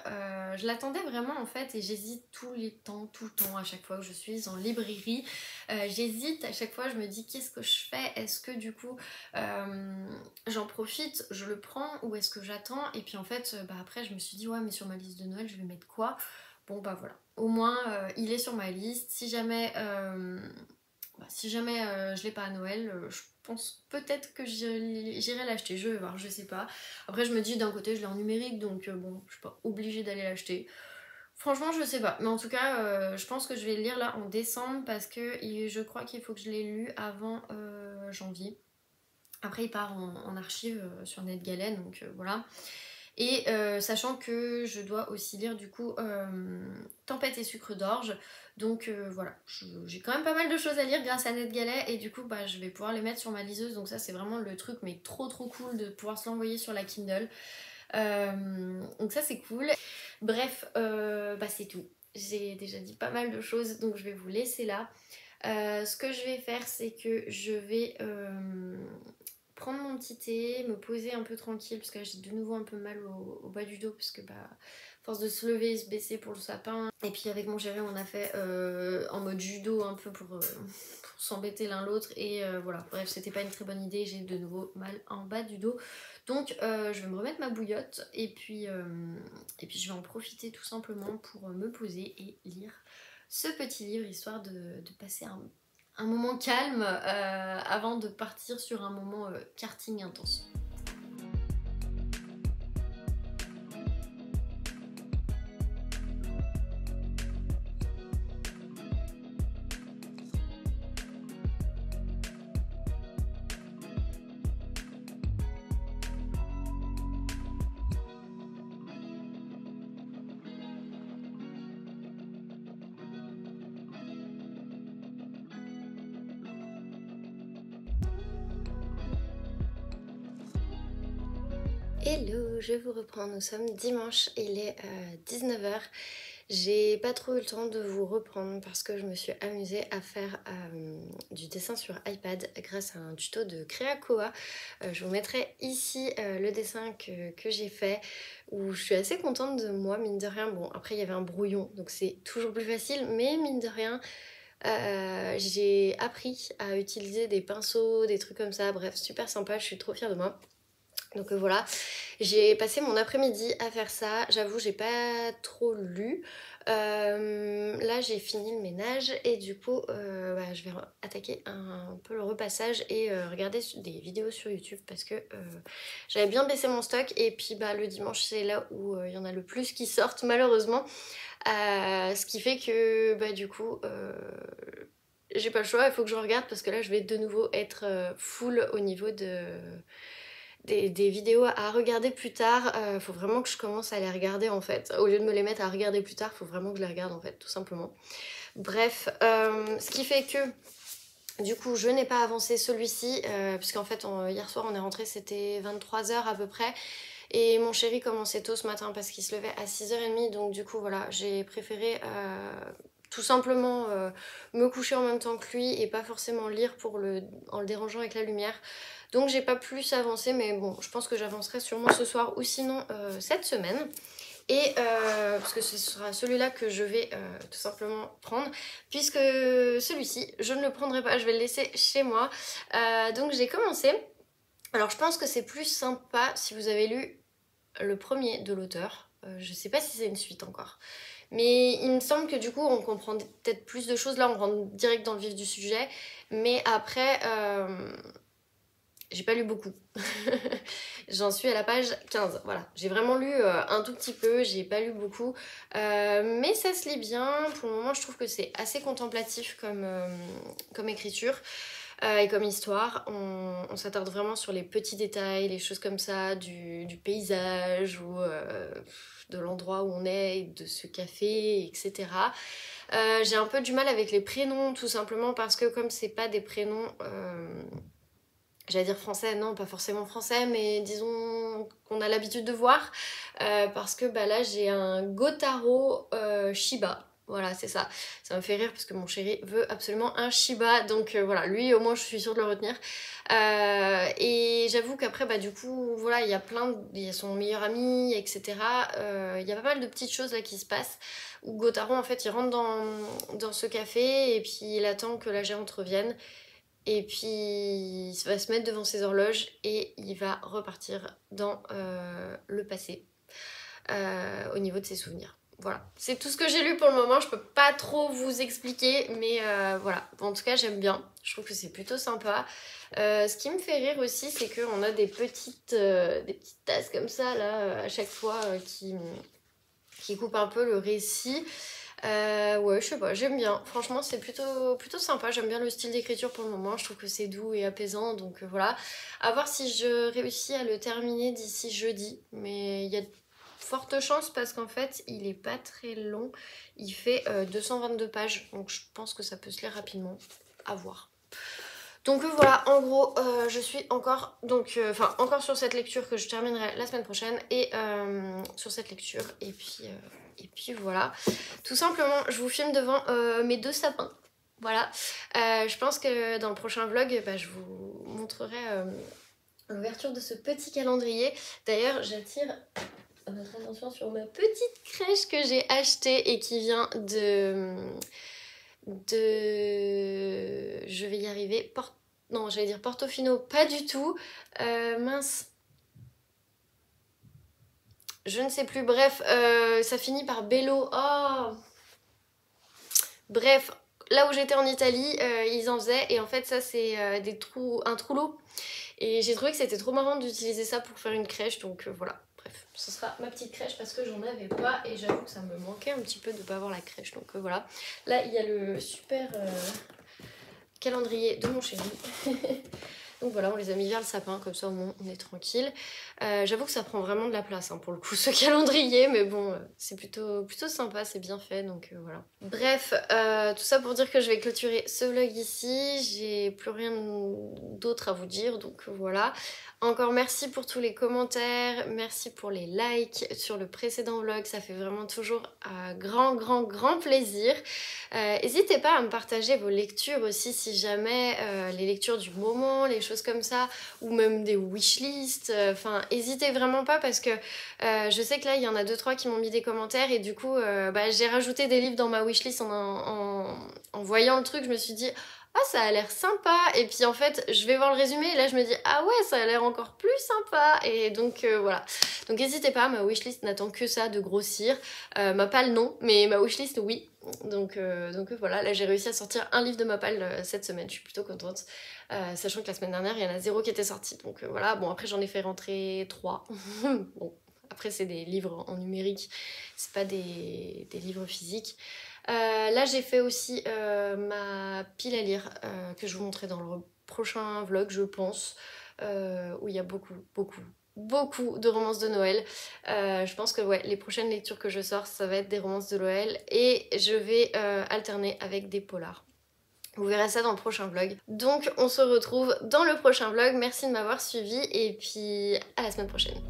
Je l'attendais vraiment en fait, et j'hésite tout le temps, à chaque fois que je suis en librairie. J'hésite à chaque fois, je me dis qu'est-ce que je fais? Est-ce que du coup j'en profite, je le prends, ou est-ce que j'attends? Et puis en fait après je me suis dit ouais, mais sur ma liste de Noël je vais mettre quoi? Bon bah voilà, au moins il est sur ma liste. Si jamais je l'ai pas à Noël, je pense peut-être que j'irai l'acheter, je vais voir, je sais pas. Après je me dis d'un côté je l'ai en numérique, donc bon, je suis pas obligée d'aller l'acheter. Franchement je sais pas, mais en tout cas je pense que je vais le lire là en décembre, parce que je crois qu'il faut que je l'ai lu avant janvier. Après il part en archive sur NetGalley, donc voilà. Et sachant que je dois aussi lire du coup Tempête et sucre d'orge. Donc voilà, j'ai quand même pas mal de choses à lire grâce à NetGalley, et du coup je vais pouvoir les mettre sur ma liseuse. Donc ça c'est vraiment le truc mais trop cool de pouvoir se l'envoyer sur la Kindle. Donc ça c'est cool. Bref, c'est tout. J'ai déjà dit pas mal de choses, donc je vais vous laisser là. Ce que je vais faire, c'est que je vais prendre mon petit thé, me poser un peu tranquille, parce que là j'ai de nouveau un peu mal au bas du dos, parce que force de se lever et se baisser pour le sapin. Et puis avec mon chéri on a fait en mode judo un peu pour s'embêter l'un l'autre, et voilà, bref c'était pas une très bonne idée, j'ai de nouveau mal en bas du dos. Donc je vais me remettre ma bouillotte, et puis je vais en profiter tout simplement pour me poser et lire ce petit livre, histoire de passer un moment calme avant de partir sur un moment karting intense. Hello, je vous reprends, nous sommes dimanche, il est 19 h. J'ai pas trop eu le temps de vous reprendre parce que je me suis amusée à faire du dessin sur iPad grâce à un tuto de Creacoa. Je vous mettrai ici le dessin que j'ai fait où je suis assez contente de moi, mine de rien. Bon, après il y avait un brouillon donc c'est toujours plus facile, mais mine de rien j'ai appris à utiliser des pinceaux, des trucs comme ça, bref, super sympa, je suis trop fière de moi. Donc voilà, j'ai passé mon après-midi à faire ça, j'avoue j'ai pas trop lu. Là j'ai fini le ménage et du coup je vais attaquer un peu le repassage et regarder des vidéos sur YouTube parce que j'avais bien baissé mon stock et puis le dimanche c'est là où il y en a le plus qui sortent malheureusement. Ce qui fait que du coup j'ai pas le choix, il faut que je regarde parce que là je vais de nouveau être full au niveau des vidéos à regarder plus tard. Faut vraiment que je commence à les regarder en fait. Au lieu de me les mettre à regarder plus tard, faut vraiment que je les regarde en fait, tout simplement. Bref, ce qui fait que du coup je n'ai pas avancé celui-ci, puisqu'en fait hier soir on est rentré, c'était 23 h à peu près. Et mon chéri commençait tôt ce matin parce qu'il se levait à 6 h 30, donc du coup voilà, j'ai préféré tout simplement me coucher en même temps que lui et pas forcément lire en le dérangeant avec la lumière. Donc j'ai pas plus avancé, mais bon, je pense que j'avancerai sûrement ce soir ou sinon cette semaine. Et parce que ce sera celui-là que je vais tout simplement prendre, puisque celui-ci, je ne le prendrai pas, je vais le laisser chez moi. Donc j'ai commencé. Alors je pense que c'est plus sympa si vous avez lu le premier de l'auteur. Je sais pas si c'est une suite encore. Mais il me semble que du coup on comprend peut-être plus de choses. Là on rentre direct dans le vif du sujet. Mais après, j'ai pas lu beaucoup. J'en suis à la page 15. Voilà, j'ai vraiment lu un tout petit peu, j'ai pas lu beaucoup. Mais ça se lit bien. Pour le moment je trouve que c'est assez contemplatif comme écriture. Et comme histoire, on s'attarde vraiment sur les petits détails, les choses comme ça, du paysage ou de l'endroit où on est, de ce café, etc. J'ai un peu du mal avec les prénoms, tout simplement parce que comme c'est pas des prénoms, j'allais dire français, non pas forcément français, mais disons qu'on a l'habitude de voir, parce que là j'ai un Gotaro Shiba. Voilà, c'est ça. Ça me fait rire parce que mon chéri veut absolument un Shiba. Donc voilà, lui au moins je suis sûre de le retenir. Et j'avoue qu'après, du coup, voilà, il y a il y a son meilleur ami, etc. Il y a pas mal de petites choses là qui se passent. Où Gotaro, en fait, il rentre dans ce café et puis il attend que la gérante revienne. Et puis il va se mettre devant ses horloges et il va repartir dans le passé au niveau de ses souvenirs. Voilà, c'est tout ce que j'ai lu pour le moment, je peux pas trop vous expliquer, mais voilà, en tout cas j'aime bien, je trouve que c'est plutôt sympa. Ce qui me fait rire aussi, c'est qu'on a des petites tasses comme ça, là, à chaque fois, qui coupent un peu le récit. Ouais, je sais pas, j'aime bien, franchement c'est plutôt sympa, j'aime bien le style d'écriture pour le moment, je trouve que c'est doux et apaisant, donc voilà. À voir si je réussis à le terminer d'ici jeudi, mais il y a forte chance parce qu'en fait il est pas très long, il fait 222 pages, donc je pense que ça peut se lire rapidement, à voir. Donc voilà, en gros, je suis encore, encore sur cette lecture que je terminerai la semaine prochaine et sur cette lecture, et puis voilà. Tout simplement, je vous filme devant mes 2 sapins. Voilà. Je pense que dans le prochain vlog, je vous montrerai l'ouverture de ce petit calendrier. D'ailleurs, j'attire votre attention sur ma petite crèche que j'ai achetée et qui vient je vais y arriver, non j'allais dire Portofino, pas du tout, mince, je ne sais plus, bref, ça finit par Bello, oh, bref, là où j'étais en Italie, ils en faisaient, et en fait ça c'est un trou-lot, et j'ai trouvé que c'était trop marrant d'utiliser ça pour faire une crèche, donc voilà. Bref, ce sera ma petite crèche parce que j'en avais pas et j'avoue que ça me manquait un petit peu de pas avoir la crèche, donc voilà. Là il y a le super calendrier de mon chéri. Donc voilà, on les a mis vers le sapin, comme ça au moins on est tranquille. J'avoue que ça prend vraiment de la place hein, pour le coup ce calendrier, mais bon, c'est plutôt sympa, c'est bien fait, donc voilà. Bref, tout ça pour dire que je vais clôturer ce vlog ici, j'ai plus rien d'autre à vous dire, donc voilà. Encore merci pour tous les commentaires, merci pour les likes sur le précédent vlog, ça fait vraiment toujours un grand plaisir. N'hésitez pas à me partager vos lectures aussi si jamais les lectures du moment, les choses comme ça, ou même des wishlists, enfin n'hésitez vraiment pas parce que je sais que là il y en a 2-3 qui m'ont mis des commentaires et du coup j'ai rajouté des livres dans ma wishlist en voyant le truc, je me suis dit ah ça a l'air sympa et puis en fait je vais voir le résumé et là je me dis ah ouais ça a l'air encore plus sympa et donc voilà. Donc n'hésitez pas, ma wishlist n'attend que ça de grossir. Ma palle non, mais ma wishlist oui. Donc voilà, là j'ai réussi à sortir un livre de ma palle cette semaine, je suis plutôt contente. Sachant que la semaine dernière il y en a 0 qui était sorti. Donc voilà, bon après j'en ai fait rentrer 3. Bon, après c'est des livres en numérique, c'est pas des livres physiques. Là j'ai fait aussi ma pile à lire que je vous montrerai dans le prochain vlog je pense, où il y a beaucoup de romances de Noël. Je pense que ouais, les prochaines lectures que je sors ça va être des romances de Noël et je vais alterner avec des polars. Vous verrez ça dans le prochain vlog. Donc on se retrouve dans le prochain vlog. Merci de m'avoir suivi et puis à la semaine prochaine.